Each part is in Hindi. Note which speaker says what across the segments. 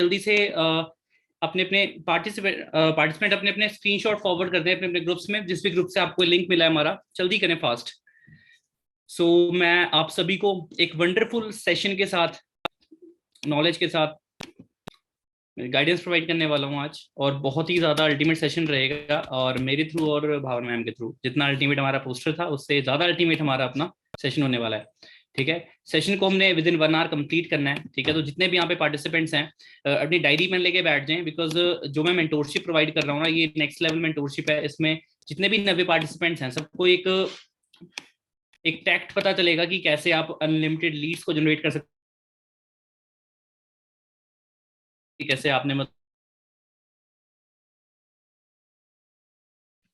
Speaker 1: जल्दी से अपने अपने पार्टिसिपेंट अपने अपने स्क्रीनशॉट फॉरवर्ड करते हैं अपने अपने ग्रुप्स में, जिस भी ग्रुप से आपको लिंक मिला है हमारा, जल्दी करें फास्ट। सो मैं आप सभी को एक वंडरफुल सेशन के साथ, नॉलेज के साथ गाइडेंस प्रोवाइड करने वाला हूँ आज, और बहुत ही ज्यादा अल्टीमेट सेशन रहेगा। और मेरे थ्रू और भावना मैम के थ्रू जितना अल्टीमेट हमारा पोस्टर था, उससे ज्यादा अल्टीमेट हमारा अपना सेशन होने वाला है। ठीक है, सेशन को हमने विद इन 1 आवर कंप्लीट करना है। ठीक है, तो जितने भी यहाँ पे पार्टिसिपेंट्स हैं अपनी डायरी पेन लेके बैठ जाएं, बिकॉज जो मैं मेंटोरशिप प्रोवाइड कर रहा हूँ ना, ये नेक्स्ट लेवल मेंटोरशिप है। इसमें जितने भी नवे पार्टिसिपेंट्स हैं, सबको एक एक टैक्ट पता चलेगा कि कैसे आप अनलिमिटेड लीड्स को जनरेट कर सकते हैं, कैसे आपने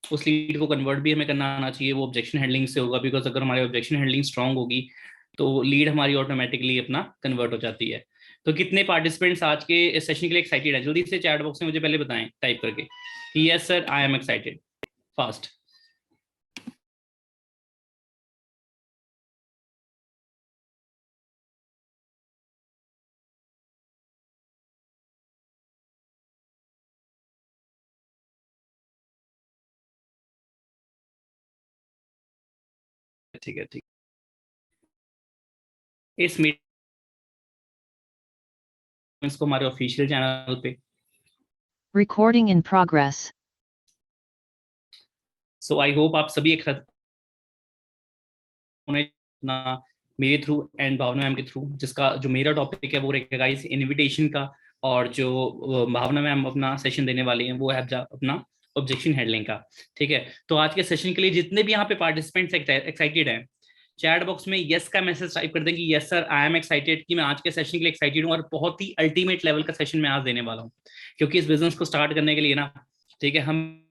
Speaker 1: उस लीड को कन्वर्ट भी हमें करना आना चाहिए। वो ऑब्जेक्शन हैंडलिंग से होगा, बिकॉज अगर हमारी ऑब्जेक्शन हैंडलिंग स्ट्रांग होगी तो लीड हमारी ऑटोमेटिकली अपना कन्वर्ट हो जाती है। तो कितने पार्टिसिपेंट्स आज के सेशन के लिए एक्साइटेड है? जल्दी से चैट बॉक्स में मुझे पहले बताएं टाइप करके कि yes sir I am excited, fast. ठीक है, ठीक। इस मीटिंग्स को हमारे ऑफिशियल चैनल पे।
Speaker 2: Recording in progress.
Speaker 1: So I hope आप सभी एक साथ ना, मेरे थ्रू एंड भावना मैम के थ्रू, जिसका जो मेरा टॉपिक है वो रहेगा गाइस इनविटेशन का, और जो भावना मैम अपना सेशन देने वाली हैं वो है अपना ऑब्जेक्शन हैंडलिंग का। ठीक है, तो आज के सेशन के लिए जितने भी यहाँ पे पार्टिसिपेंट्स एक्साइटेड हैं, चैट बॉक्स में यस का मैसेज टाइप कर दें कि yes sir I am excited, कि मैं आज के सेशन के लिए एक्साइटेड हूँ और बहुत ही अल्टीमेट लेवल का सेशन मैं आज देने वाला हूँ। क्योंकि इस बिजनेस को स्टार्ट करने के लिए ना, ठीक है, हम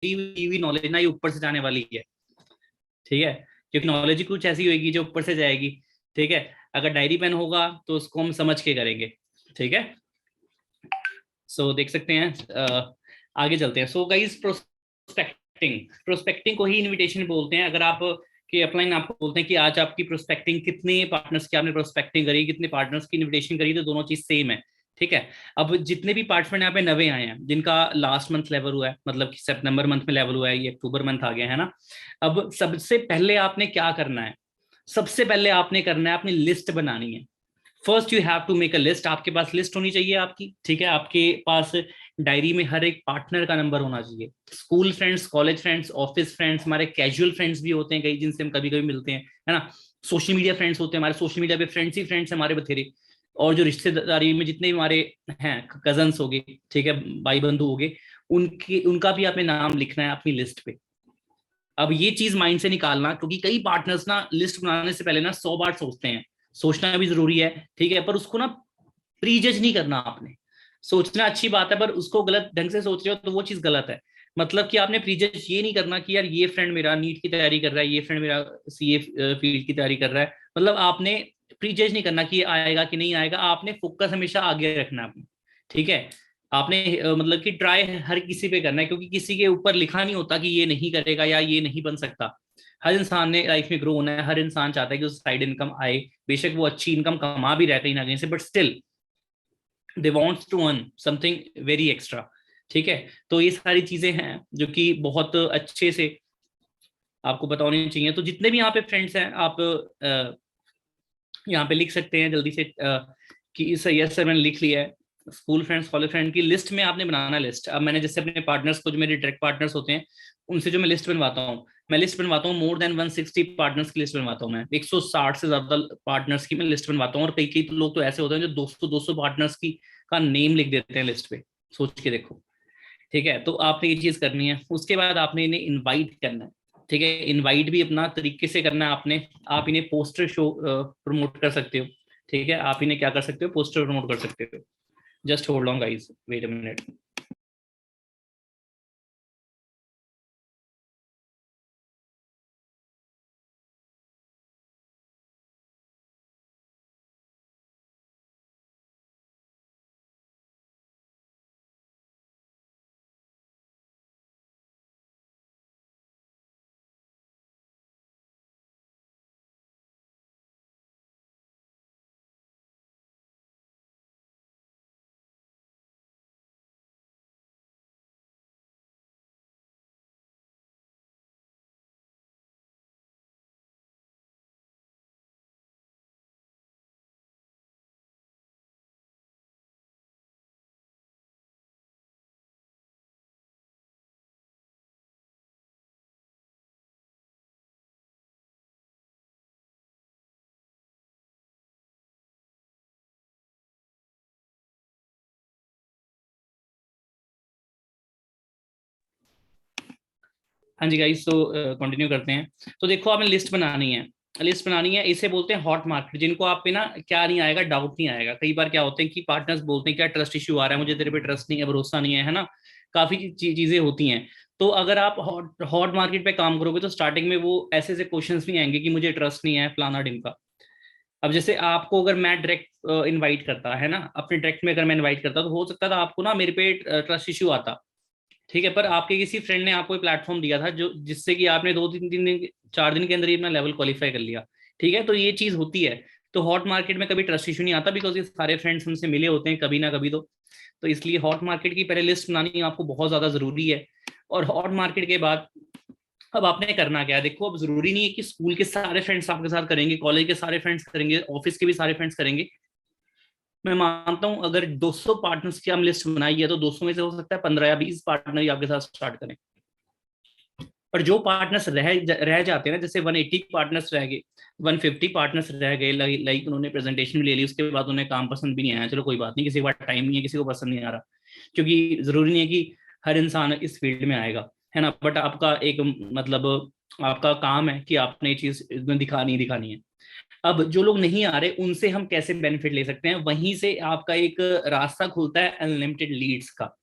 Speaker 1: टीवी नॉलेज ना ये ऊपर से जाने वाली है। ठीक है, क्योंकि नॉलेज ही कुछ ऐसी होगी जो ऊपर से जाएगी। ठीक है, अगर डायरी पेन होगा तो उसको हम समझ के करेंगे। ठीक है, सो देख सकते हैं आगे चलते हैं। सो गाइस, प्रोस्पेक्टिंग, प्रोस्पेक्टिंग को ही इनविटेशन बोलते हैं। अगर आप कि अपलाइन आपको बोलते हैं कि आज आपकी प्रोस्पेक्टिंग, कितने पार्टनर्स की आपने प्रोस्पेक्टिंग करी, कितने पार्टनर्स की इनविटेशन करी, तो दोनों चीज सेम है। ठीक है, अब जितने भी पार्टिसिपेंट यहाँ पे नवे आए हैं, जिनका लास्ट मंथ लेवल हुआ है, मतलब कि सितंबर मंथ में लेवल हुआ है, ये अक्टूबर मंथ आ गया है ना। अब सबसे पहले आपने क्या करना है? सबसे पहले आपने करना है, अपनी लिस्ट बनानी है। First you have to make a list. आपके पास लिस्ट होनी चाहिए आपकी। ठीक है, आपके पास डायरी में हर एक पार्टनर का नंबर होना चाहिए। School friends, college friends, office friends, हमारे कैजुअल फ्रेंड्स भी होते हैं कई, जिनसे हम कभी कभी मिलते हैं, है ना। सोशल मीडिया फ्रेंड्स होते हैं हमारे, सोशल मीडिया पे फ्रेंड्स ही फ्रेंड्स हमारे बथेरे। और जो रिश्तेदारी में जितने भी हमारे हैं, कजन्स हो गए, ठीक है, भाई बंधु हो गए, उनकी उनका भी आपने नाम लिखना है अपनी लिस्ट पे। अब ये चीज माइंड से निकालना, क्योंकि कई पार्टनर्स ना लिस्ट बनाने से पहले ना 100 बार सोचते हैं। सोचना भी जरूरी है, ठीक है, पर उसको ना प्रीजज नहीं करना आपने। सोचना अच्छी बात है, पर उसको गलत ढंग से सोच रहे हो तो वो चीज गलत है। मतलब कि आपने प्रीजज ये नहीं करना कि यार ये फ्रेंड मेरा नीट की तैयारी कर रहा है, ये फ्रेंड मेरा सीए फील्ड की तैयारी कर रहा है। मतलब आपने प्रीजज नहीं करना कि आएगा कि नहीं आएगा, आपने फोकस हमेशा आगे रखना है अपना। ठीक है, आपने मतलब कि ट्राई हर किसी पे करना है, क्योंकि किसी के ऊपर लिखा नहीं होता कि ये नहीं करेगा या ये नहीं बन सकता। हर इंसान ने लाइफ में ग्रो होना है, हर इंसान चाहता है कि उस साइड इनकम आए। बेशक वो अच्छी इनकम कमा भी रहा है कहीं ना कहीं से, but still they wants to earn something very extra. ठीक है, तो ये सारी चीजें हैं जो कि बहुत अच्छे से आपको पता होनी चाहिए। तो जितने भी यहाँ पे फ्रेंड्स हैं, आप यहाँ पे लिख सकते हैं जल्दी से कि सर यस सर मैंने लिख लिया है। स्कूल फ्रेंड्स, कॉलेज फ्रेंड की लिस्ट में आपने बनाना लिस्ट। अब मैंने जैसे अपने पार्टनर्स को, जो मेरे डायरेक्ट पार्टनर्स होते हैं, उनसे जो मैं लिस्ट बनवाता हूँ, मैं लिस्ट बनवाता हूँ मोर देन 160 पार्टनर्स की लिस्ट बनवाता हूँ मैं। 160 से ज्यादा पार्टनर्स की मैं लिस्ट बनवाता हूँ। और कई कई लोग तो ऐसे होते हैं जो 200 पार्टनर्स की का नेम लिख देते हैं लिस्ट पे। सोच के देखो। ठीक है, तो आपने ये चीज करनी है। उसके बाद आपने इन्हें इनवाइट करना है। ठीक है, इनवाइट भी अपना तरीके से करना है आपने। आप इन्हें पोस्टर शो प्रमोट कर सकते हो। ठीक है, आप इन्हें क्या कर सकते हो, पोस्टर प्रमोट कर सकते हो। Just hold on guys, wait a minute. हाँ जी गाइस, तो कंटिन्यू करते हैं। तो देखो, आपने लिस्ट बनानी है। लिस्ट बनानी है, इसे बोलते हैं हॉट मार्केट, जिनको आप पे ना क्या नहीं आएगा, डाउट नहीं आएगा। कई बार क्या होते हैं कि पार्टनर्स बोलते हैं क्या ट्रस्ट इशू आ रहा है, मुझे तेरे पे ट्रस्ट नहीं है, भरोसा नहीं है ना। काफी चीजें होती हैं। तो अगर आप हॉट हॉट मार्केट पे काम करोगे तो स्टार्टिंग में वो ऐसे ऐसे क्वेश्चंस नहीं आएंगे कि मुझे ट्रस्ट नहीं है फलाना ढिमका। अब जैसे आपको अगर मैं डायरेक्ट इनवाइट करता है ना, अपने डायरेक्ट में अगर मैं इनवाइट करता तो हो सकता था आपको ना मेरे पे ट्रस्ट इशू आता। ठीक है, पर आपके किसी फ्रेंड ने आपको प्लेटफॉर्म दिया था जो जिससे कि आपने 2 3 दिन 4 दिन के अंदर ही अपना लेवल क्वालिफाई कर लिया। ठीक है, तो ये चीज होती है। तो हॉट मार्केट में कभी ट्रस्ट इशू नहीं आता, बिकॉज ये सारे फ्रेंड्स हमसे मिले होते हैं कभी ना कभी तो इसलिए हॉट मार्केट की पहले लिस्ट बनानी आपको बहुत ज्यादा जरूरी है। और हॉट मार्केट के बाद अब आपने करना क्या है, देखो अब जरूरी नहीं है कि स्कूल के सारे फ्रेंड्स आपके साथ करेंगे, कॉलेज के सारे फ्रेंड्स करेंगे, ऑफिस के भी सारे फ्रेंड्स करेंगे। मैं मानता हूं अगर 200 पार्टनर्स की हम लिस्ट बनाई है तो 200 में से हो सकता है 15 या 20 पार्टनर ही आपके साथ स्टार्ट करें। पर जो पार्टनर्स रह जाते हैं ना, जैसे 180 पार्टनर्स रह गए, 150 पार्टनर्स रह गए, लाइक उन्होंने प्रेजेंटेशन भी ले ली, उसके बाद उन्हें काम पसंद भी नहीं आया, चलो कोई बात नहीं, किसी के पास टाइम नहीं है, किसी को पसंद नहीं आ रहा, क्योंकि जरूरी नहीं है कि हर इंसान इस फील्ड में आएगा, है ना। बट आपका एक मतलब आपका काम है कि आपने ये चीज इसमें दिखानी ही दिखानी है। अब जो लोग नहीं आ रहे उनसे हम कैसे बेनिफिट ले सकते हैं, वहीं से आपका एक रास्ता खुलता है अनलिमिटेड लीड्स का।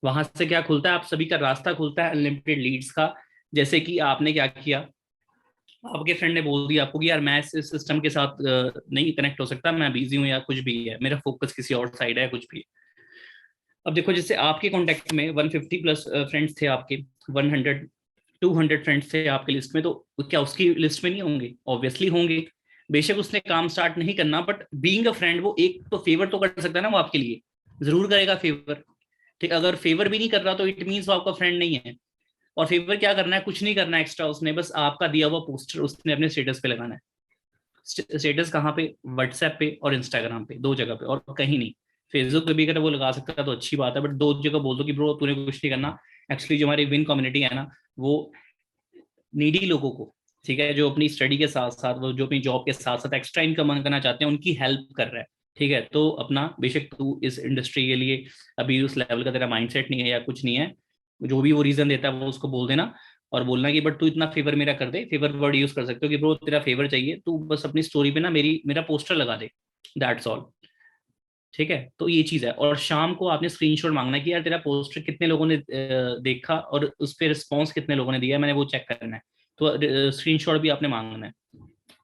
Speaker 1: वहां से क्या खुलता है, आप सभी का रास्ता खुलता है अनलिमिटेड लीड्स का। जैसे कि आपने क्या किया, आपके फ्रेंड ने बोल दिया आपको कि यार मैं इस सिस्टम के साथ नहीं कनेक्ट हो सकता, मैं बिजी हूँ या कुछ भी है, मेरा फोकस किसी और साइड है, कुछ भी। अब देखो, जैसे आपके कॉन्टेक्ट में 150 प्लस फ्रेंड्स थे आपके, 100 200 फ्रेंड्स थे आपके लिस्ट में, तो क्या उसकी लिस्ट में नहीं होंगे? ऑब्वियसली होंगे। बेशक उसने काम स्टार्ट नहीं करना, बट बीइंग अ फ्रेंड वो एक तो फेवर तो कर सकता है ना, वो आपके लिए जरूर करेगा फेवर। ठीक, अगर फेवर भी नहीं कर रहा तो इट मीन्स वो आपका फ्रेंड नहीं है। और फेवर क्या करना है, कुछ नहीं करना है एक्स्ट्रा, उसने बस आपका दिया हुआ पोस्टर उसने अपने स्टेटस पे लगाना है। स्टेटस कहाँ पे? व्हाट्सएप पे और इंस्टाग्राम पे, दो जगह पे और कहीं नहीं। फेसबुक पे भी अगर वो लगा सकता है तो अच्छी बात है, बट दो जगह बोल दो कि ब्रो तूने कुछ नहीं करना। एक्चुअली जो हमारी विन कम्युनिटी है ना, वो नीडी लोगों को, ठीक है, जो अपनी स्टडी के साथ साथ, वो जो अपनी जॉब के साथ साथ एक्स्ट्रा इनकम करना चाहते हैं, उनकी हेल्प कर रहा है। ठीक है, तो अपना बेशक तू इस इंडस्ट्री के लिए अभी उस लेवल का तेरा माइंडसेट नहीं है या कुछ नहीं है, जो भी वो रीजन देता है वो उसको बोल देना। और बोलना कि बट तू इतना फेवर मेरा कर दे, फेवर वर्ड यूज कर सकते हो कि ब्रो तेरा फेवर चाहिए, तू बस अपनी स्टोरी पे ना मेरा पोस्टर लगा दे, दैट्स ऑल। ठीक है, तो ये चीज है। और शाम को आपने स्क्रीनशॉट मांगना है कि यार तेरा पोस्टर कितने लोगों ने देखा और उस पर रिस्पॉन्स कितने लोगों ने दिया है, मैंने वो चेक करना है। तो स्क्रीनशॉट भी आपने मांगना है।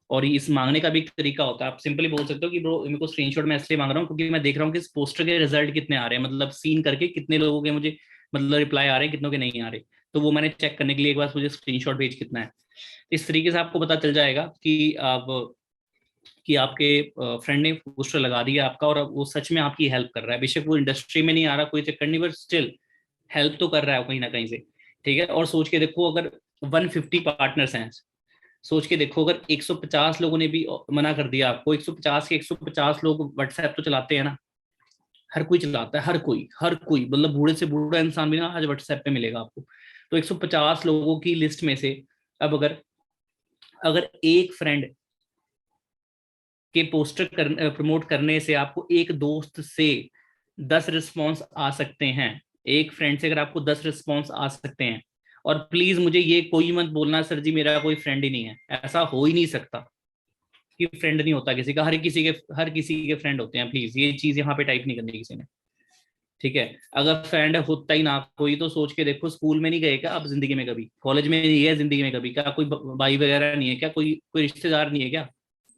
Speaker 1: और इस मांगने का भी एक तरीका होता है, आप सिंपली बोल सकते हो कि ब्रो मेरे को स्क्रीनशॉट मैं इसलिए मांग रहा हूँ क्योंकि मैं देख रहा हूँ कि इस पोस्टर के रिजल्ट कितने आ रहे हैं, मतलब सीन करके कितने लोगों के मुझे मतलब रिप्लाई आ रहे हैं, कितनों के नहीं आ रहे। तो वो मैंने चेक करने के लिए एक बार मुझे स्क्रीनशॉट भेज कितना है। इस तरीके से आपको पता चल जाएगा कि आपके फ्रेंड ने पोस्टर लगा दिया आपका और अब वो सच में आपकी हेल्प कर रहा है। बेशक वो इंडस्ट्री में नहीं आ रहा, कोई चक्कर नहीं, बट स्टिल हेल्प तो कर रहा है कहीं ना कहीं से। ठीक है, और सोच के देखो अगर 150 पार्टनर्स हैं, सोच के देखो अगर 150 लोगों ने भी मना कर दिया आपको, 150 के 150 लोग व्हाट्सएप तो चलाते हैं ना, हर कोई चलाता है, हर कोई मतलब बूढ़े से बूढ़ा इंसान भी ना आज व्हाट्सएप पे मिलेगा आपको। तो 150 लोगों की लिस्ट में से अब अगर अगर एक फ्रेंड के पोस्टर प्रमोट करने से आपको एक दोस्त से 10 रिस्पॉन्स आ सकते हैं, एक फ्रेंड से अगर आपको 10 रिस्पॉन्स आ सकते हैं, और प्लीज मुझे ये कोई मत बोलना सर जी मेरा कोई फ्रेंड ही नहीं है, ऐसा हो ही नहीं सकता कि फ्रेंड नहीं होता किसी का, हर किसी के फ्रेंड होते हैं, प्लीज ये चीज यहाँ पे टाइप नहीं करनी किसी ने। ठीक है, अगर फ्रेंड होता ही ना कोई तो सोच के देखो, स्कूल में नहीं गए क्या आप जिंदगी में कभी, कॉलेज में नहीं गए जिंदगी में कभी, क्या कोई भाई वगैरह नहीं है क्या, कोई कोई रिश्तेदार नहीं है क्या?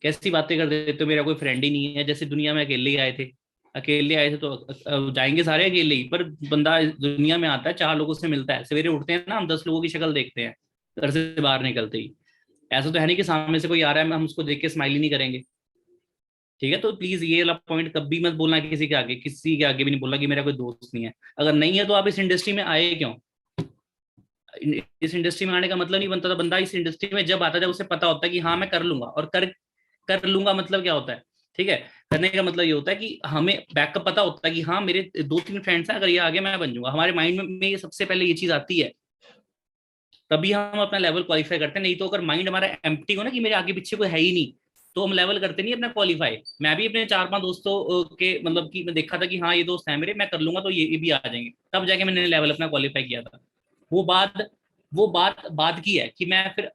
Speaker 1: कैसी बातें कर देते हो, मेरा कोई फ्रेंड ही नहीं है, जैसे दुनिया में अकेले ही आए थे। अकेले आए थे तो जाएंगे सारे अकेले ही, पर बंदा दुनिया में आता है 4 लोगों से मिलता है, सवेरे उठते हैं ना हम 10 लोगों की शक्ल देखते हैं घर से बाहर निकलते ही। ऐसा तो है नहीं कि सामने से कोई आ रहा है हम उसको देख के स्माइल ही नहीं करेंगे। ठीक है, तो प्लीज ये वाला पॉइंट कभी मत बोलना किसी के आगे, किसी के आगे भी नहीं बोलना कि मेरा कोई दोस्त नहीं है। अगर नहीं है तो आप इस इंडस्ट्री में आए क्यों? इस इंडस्ट्री में आने का मतलब नहीं बनता था, बंदा इस इंडस्ट्री में जब आता है जब उसे पता होता है कि हाँ मैं कर लूंगा, और कर कर लूंगा मतलब क्या होता है? ठीक है, करने का मतलब ये होता है कि हमें बैकअप पता होता है कि हाँ मेरे 2 3 फ्रेंड्स हैं, अगर ये आगे मैं बन जाऊंगा, हमारे माइंड में ये सबसे पहले ये चीज आती है, तभी हम अपना लेवल क्वालिफाई करते हैं। नहीं तो अगर माइंड हमारा एम्प्टी हो ना कि मेरे आगे पीछे कोई है ही नहीं, तो हम लेवल करते नहीं अपना क्वालिफाई। मैं भी अपने 4 5 दोस्तों के मतलब कि मैं देखा था कि हाँ ये दोस्त है मेरे, मैं कर लूंगा तो ये भी आ जाएंगे, तब जाके मैंने लेवल अपना क्वालिफाई किया था। वो बात वो बात बाद की है कि मैं फिर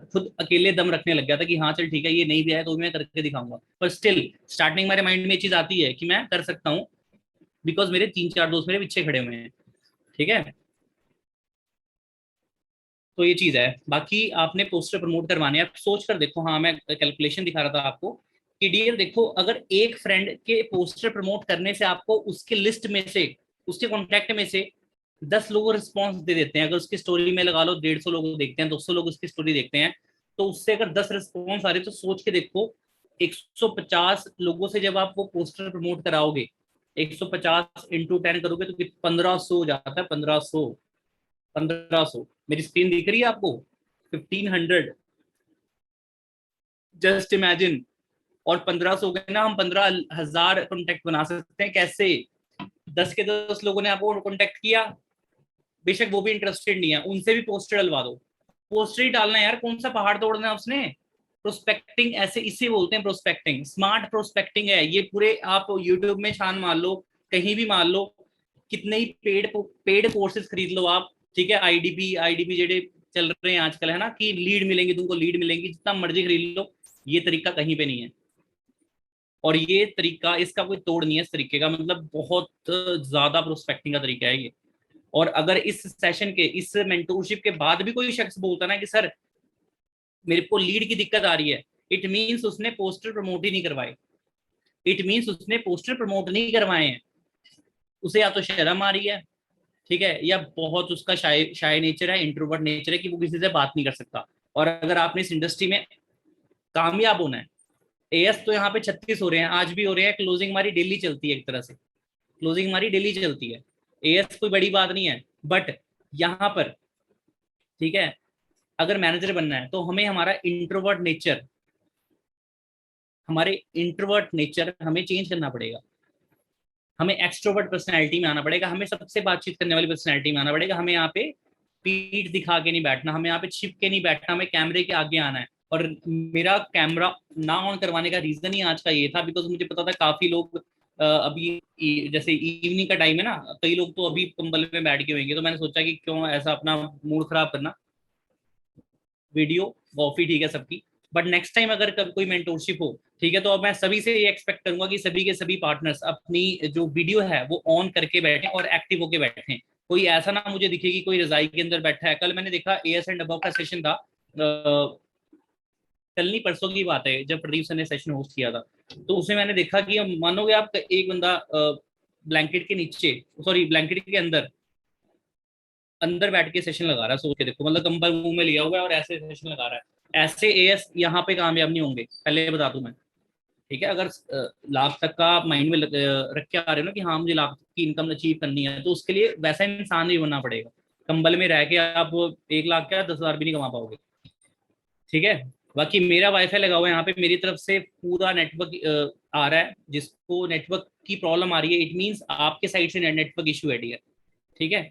Speaker 1: खुद अकेले दम रखने लग गया था कि हाँ चल ठीक है, ये नहीं भी है तो मैं करके दिखाऊंगा। पर स्टिल स्टार्टिंग मेरे माइंड में ये चीज आती है कि मैं कर सकता हूँ, बिकॉज मेरे 3-4 दोस्त मेरे पीछे खड़े हुए हैं। ठीक है, तो ये चीज है। बाकी आपने पोस्टर प्रमोट करवाने हैं, आप सोच कर देखो। हाँ, मैं कैलकुलेशन दिखा रहा था आपको कि डियर देखो, अगर एक फ्रेंड के पोस्टर प्रमोट करने से आपको उसके लिस्ट में से, उसके कॉन्टैक्ट में से 10 लोग रिस्पॉन्स दे देते हैं, अगर उसकी स्टोरी में लगा लो 150 लोग देखते हैं, 200 लोग उसकी स्टोरी देखते हैं, तो उससे अगर 10 रिस्पॉन्स आ रहे तो सोच के देखो 150 लोगों से जब आप वो पोस्टर प्रमोट कराओगे, 150 इंटू 10 करोगे तो 1500 हो जाता है। 1500, 1500, मेरी स्क्रीन दिख रही है आपको? 1500, जस्ट इमेजिन। और 1500 हो गए ना, हम 15,000 कॉन्टेक्ट बना सकते हैं। कैसे? 10 के 10 लोगों ने आपको कॉन्टेक्ट किया, बेशक वो भी इंटरेस्टेड नहीं है, उनसे भी पोस्टर डलवा दो। पोस्टर ही डालना है यार, कौन सा पहाड़ तोड़ना है उसने। प्रोस्पेक्टिंग ऐसे इसे बोलते हैं, प्रोस्पेक्टिंग, स्मार्ट प्रोस्पेक्टिंग है ये। पूरे आप यूट्यूब में छान मार लो, कहीं भी मार लो, कितने ही पेड कोर्सेज खरीद लो आप। ठीक है, आईडीपी जेडे चल रहे हैं आजकल, है ना, कि लीड मिलेंगी तुमको, लीड मिलेंगी, जितना मर्जी खरीद लो, ये तरीका कहीं पे नहीं है। और ये तरीका, इसका कोई तोड़ नहीं है इस तरीके का, मतलब बहुत ज्यादा प्रोस्पेक्टिंग का तरीका है ये। और अगर इस सेशन के, इस मेंटोरशिप के बाद भी कोई शख्स बोलता ना कि सर मेरे को लीड की दिक्कत आ रही है, इट मीन्स उसने पोस्टर प्रमोट ही नहीं करवाए, इट मीन्स उसने पोस्टर प्रमोट नहीं करवाए हैं। उसे या तो शर्म आ रही है, ठीक है, या बहुत उसका शाय शाय नेचर है, इंट्रोवर्ट नेचर है, कि वो किसी से बात नहीं कर सकता। और अगर आपने इस इंडस्ट्री में कामयाब होना है, एएस तो यहाँ पे 36 हो रहे हैं, आज भी हो रहे हैं, क्लोजिंग हमारी डेली चलती है, एक तरह से क्लोजिंग हमारी डेली चलती है। एएस कोई बड़ी बात नहीं है, बट यहाँ पर, ठीक है, अगर मैनेजर बनना है तो हमें हमारे इंट्रोवर्ट नेचर हमें चेंज करना पड़ेगा। हमें एक्सट्रोवर्ट पर्सनैलिटी में आना पड़ेगा, हमें सबसे बातचीत करने वाली पर्सनैलिटी में आना पड़ेगा। हमें यहाँ पे पीठ दिखा के नहीं बैठना, हमें यहाँ पे छिप के नहीं बैठना, हमें कैमरे के आगे आना है। और मेरा कैमरा ना ऑन करवाने का रीजन ही आज का ये था, बिकॉज मुझे पता था काफी लोग अभी जैसे इवनिंग का टाइम है ना, कई लोग तो अभी कंबल में बैठ के होंगे, तो मैंने सोचा कि क्यों ऐसा अपना मूड खराब करना। वीडियो कॉफी ठीक है सबकी, बट नेक्स्ट टाइम अगर कभी कोई मेंटोरशिप हो, ठीक है, तो अब मैं सभी से ये एक्सपेक्ट करूंगा कि सभी के सभी पार्टनर्स अपनी जो वीडियो है वो ऑन करके बैठे और एक्टिव होके बैठे। कोई ऐसा ना मुझे दिखे कि कोई रजाई के अंदर बैठा है। कल मैंने देखा एएस एंड अबव का सेशन था, कल नहीं परसों की बात है, जब प्रदीप सर ने सेशन होस्ट किया था, तो उसमें मैंने देखा कि मानोगे आप, एक बंदा ब्लैंकेट के नीचे, सॉरी ब्लैंकेट के अंदर अंदर बैठ के सेशन लगा रहा है। सोच के देखो, मतलब कंबल मुंह में लिया हुआ है और ऐसे सेशन लगा रहा है। ऐसे एएस यहाँ पे कामयाब नहीं होंगे, पहले बता दूं मैं। ठीक है, अगर लाख तक का आप माइंड में रख के आ रहे हो ना कि हाँ मुझे लाख की इनकम अचीव करनी है, तो उसके लिए वैसा इंसान ही बनना पड़ेगा। कंबल में रह के आप 1 लाख क्या 10,000 भी नहीं कमा पाओगे। ठीक है, बाकी मेरा वाईफाई लगा हुआ है यहाँ पे, मेरी तरफ से पूरा नेटवर्क आ रहा है। जिसको नेटवर्क की प्रॉब्लम आ रही है, इट मीन्स आपके साइड से नेटवर्क इशू है डियर। ठीक है,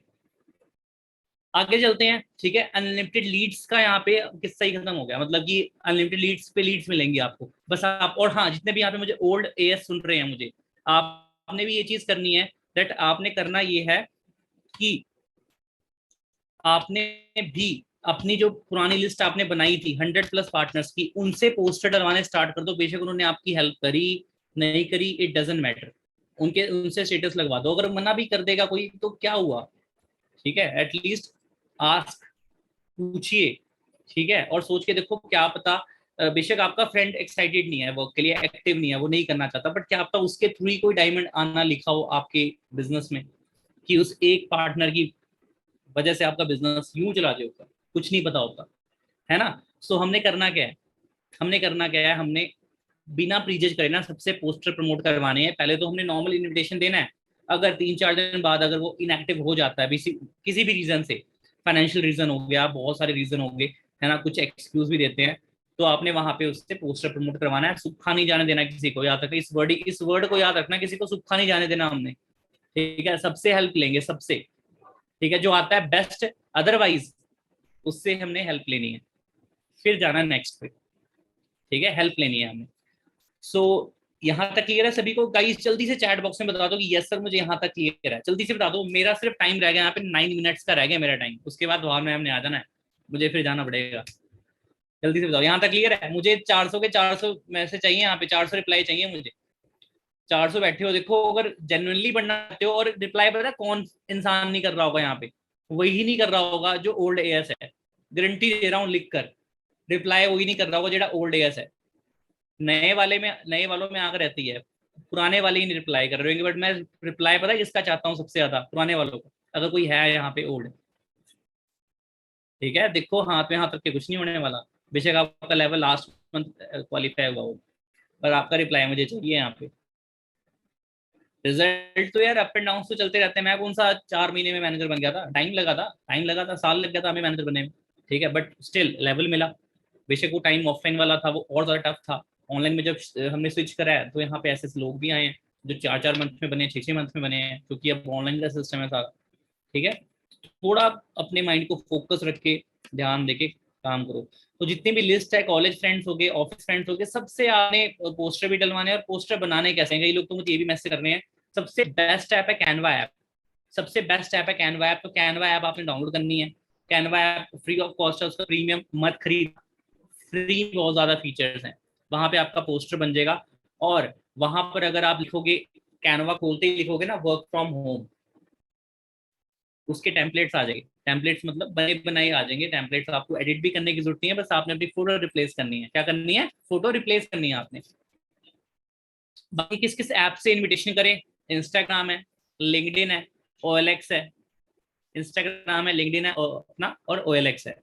Speaker 1: आगे चलते हैं। ठीक है, अनलिमिटेड लीड्स का यहाँ पे किस्सा ही खत्म हो गया, मतलब कि अनलिमिटेड लीड्स पे लीड्स मिलेंगी आपको बस आप। और हाँ, जितने भी यहाँ पे मुझे ओल्ड एएस सुन रहे हैं, मुझे आपने भी ये चीज करनी है, दैट आपने करना ये है कि आपने भी अपनी जो पुरानी लिस्ट आपने बनाई थी 100+ पार्टनर्स की, उनसे पोस्टर डलवाने स्टार्ट कर दो। बेशक उन्होंने आपकी हेल्प करी नहीं करी, इट डजेंट मैटर, उनके उनसे स्टेटस लगवा दो। अगर मना भी कर देगा कोई तो क्या हुआ, ठीक है, एटलीस्ट आस्क, पूछिए। ठीक है, और सोच के देखो, क्या पता बेशक आपका फ्रेंड एक्साइटेड नहीं है वर्क के लिए, एक्टिव नहीं है, वो नहीं करना चाहता, बट क्या पता उसके थ्रू ही कोई डायमंड आना लिखा हो आपके बिजनेस में, कि उस एक पार्टनर की वजह से आपका बिजनेस यूं चला जाए होगा, कुछ नहीं पता होता, है ना। सो हमने करना क्या है, हमने बिना प्रीजज करे ना सबसे पोस्टर प्रमोट करवाने हैं। पहले तो हमने नॉर्मल इनविटेशन देना है। अगर 3-4 दिन बाद अगर वो इनएक्टिव हो जाता है किसी भी रीजन से, फाइनेंशियल रीजन हो गया, बहुत सारे रीजन हो गए, है ना, कुछ एक्सक्यूज भी देते हैं, तो आपने वहां पे उससे पोस्टर प्रमोट करवाना है। सूखा नहीं जाने देना किसी को, याद रखना इस वर्ड को याद रखना, किसी को सूखा नहीं जाने देना हमने। ठीक है, सबसे हेल्प लेंगे, सबसे। ठीक है, जो आता है बेस्ट, अदरवाइज उससे हमने हेल्प लेनी है, फिर जाना नेक्स्ट पे। ठीक है, हेल्प लेनी है हमें। सो यहाँ तक क्लियर है सभी को? गाइस जल्दी से चैट बॉक्स में बता दो कि यस सर मुझे यहाँ तक क्लियर है, जल्दी से बता दो। मेरा सिर्फ टाइम रह गया यहाँ पे 9 मिनट्स का रह गया मेरा टाइम, उसके बाद वहां मैम ने आ जाना है, मुझे फिर जाना पड़ेगा। जल्दी से बताओ यहाँ तक क्लियर है? मुझे 400 के 400 मैसेज चाहिए, यहाँ पे 400 रिप्लाई चाहिए मुझे। 400 बैठे हो देखो, अगर जेन्युइनली पढ़ना चाहते हो, और रिप्लाई पता है कौन इंसान नहीं कर रहा होगा यहाँ पे? वही नहीं कर रहा होगा जो ओल्ड एएस है, गारंटी दे रहा हूँ लिख कर। रिप्लाई वही नहीं कर रहा होगा जेड़ा ओल्ड एएस है। नए वालों में आग रहती है, पुराने वाले ही नहीं रिप्लाई कर रहे होंगे, बट मैं रिप्लाई पता है किसका चाहता हूँ सबसे ज्यादा? पुराने वालों का, अगर कोई है यहाँ पे ओल्ड। ठीक है, देखो हाथ में हाथ रख के कुछ नहीं होने वाला, बेशक आपका लेवल लास्ट मंथ क्वालिफाई हुआ हो, पर आपका रिप्लाई मुझे चाहिए यहाँ पे। रिजल्ट तो यार अप एंड डाउन तो चलते रहते हैं। मैं कौन सा 4 महीने में मैनेजर बन गया था? टाइम लगा था, साल लग गया था हमें मैनेजर बनने में। ठीक है, बट स्टिल लेवल मिला। बेशक वो टाइम ऑफलाइन वाला था, वो और ज्यादा टफ था। ऑनलाइन में जब हमने स्विच करा है तो यहाँ पे ऐसे लोग भी आए हैं जो 4-4 मंथ में बने, 6-6 मंथ में बने हैं, क्योंकि अब ऑनलाइन का सिस्टम है सारा। ठीक है, थोड़ा अपने माइंड को फोकस रख के ध्यान देके काम करो। तो जितनी भी लिस्ट है, कॉलेज फ्रेंड्स हो गए, ऑफिस फ्रेंड्स हो गए, सबसे आपने पोस्टर भी डलवाने हैं। और पोस्टर बनाने कैसे हैं? कई लोग तो मुझे ये भी मैसेज कर रहे हैं, सबसे बेस्ट ऐप है कैनवा ऐप। सबसे बेस्ट ऐप है कैनवा ऐप। तो कैनवा ऐप आपने डाउनलोड करनी है। Canva app free of cost है, उसका प्रीमियम मत खरीद। फ्री बहुत ज्यादा फीचर्स हैं, वहां पे आपका पोस्टर बन जाएगा। और वहां पर अगर आप लिखोगे, कैनवा खोलते ही लिखोगे ना वर्क फ्रॉम होम, उसके टेम्पलेट्स आ जाएंगे। टेम्पलेट्स मतलब बने बनाए आ जाएंगे टेम्पलेट्स, आपको एडिट भी करने की जरूरत नहीं है, बस आपने अपनी फोटो रिप्लेस करनी है। क्या करनी है? फोटो रिप्लेस करनी है आपने। बाकी किस किस ऐप से इनविटेशन करें? इंस्टाग्राम है, लिंक्डइन है, OLX है। इंस्टाग्राम है, लिंक्डइन है और अपना, और OLX है।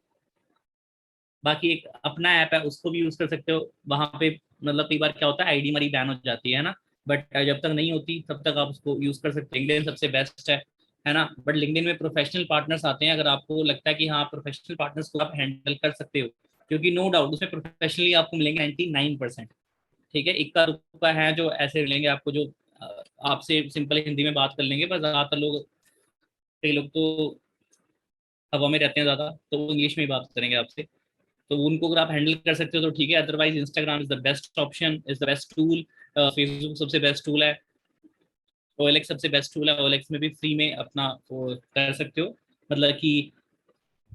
Speaker 1: बाकी एक अपना ऐप है, उसको भी यूज कर सकते हो। वहां पे मतलब कई बार क्या होता है, आईडी हमारी बैन हो जाती है ना, बट जब तक नहीं होती तब तक आप उसको यूज कर सकते हैं। लिंक्डइन सबसे बेस्ट है ना। बट लिंक्डइन में प्रोफेशनल पार्टनर्स आते हैं, अगर आपको लगता है कि हाँ प्रोफेशनल पार्टनर्स को आप हैंडल कर सकते हो, क्योंकि नो डाउट उसमें प्रोफेशनली आपको मिलेंगे 99%। ठीक है, इक्का दुक्का है जो ऐसे मिलेंगे आपको, जो आपसे सिंपल हिंदी में बात कर लेंगे, पर ज्यादातर लोग, कई लोग तो हवा में रहते हैं ज्यादा, तो वो इंग्लिश में ही बात करेंगे आपसे। तो उनको अगर आप हैंडल कर सकते हो तो ठीक है, otherwise Instagram is the best option, is the best tool. Facebook सबसे बेस्ट टूल है। OLX सबसे बेस्ट टूल है। OLX में भी फ्री में अपना वो कर सकते हो, मतलब कि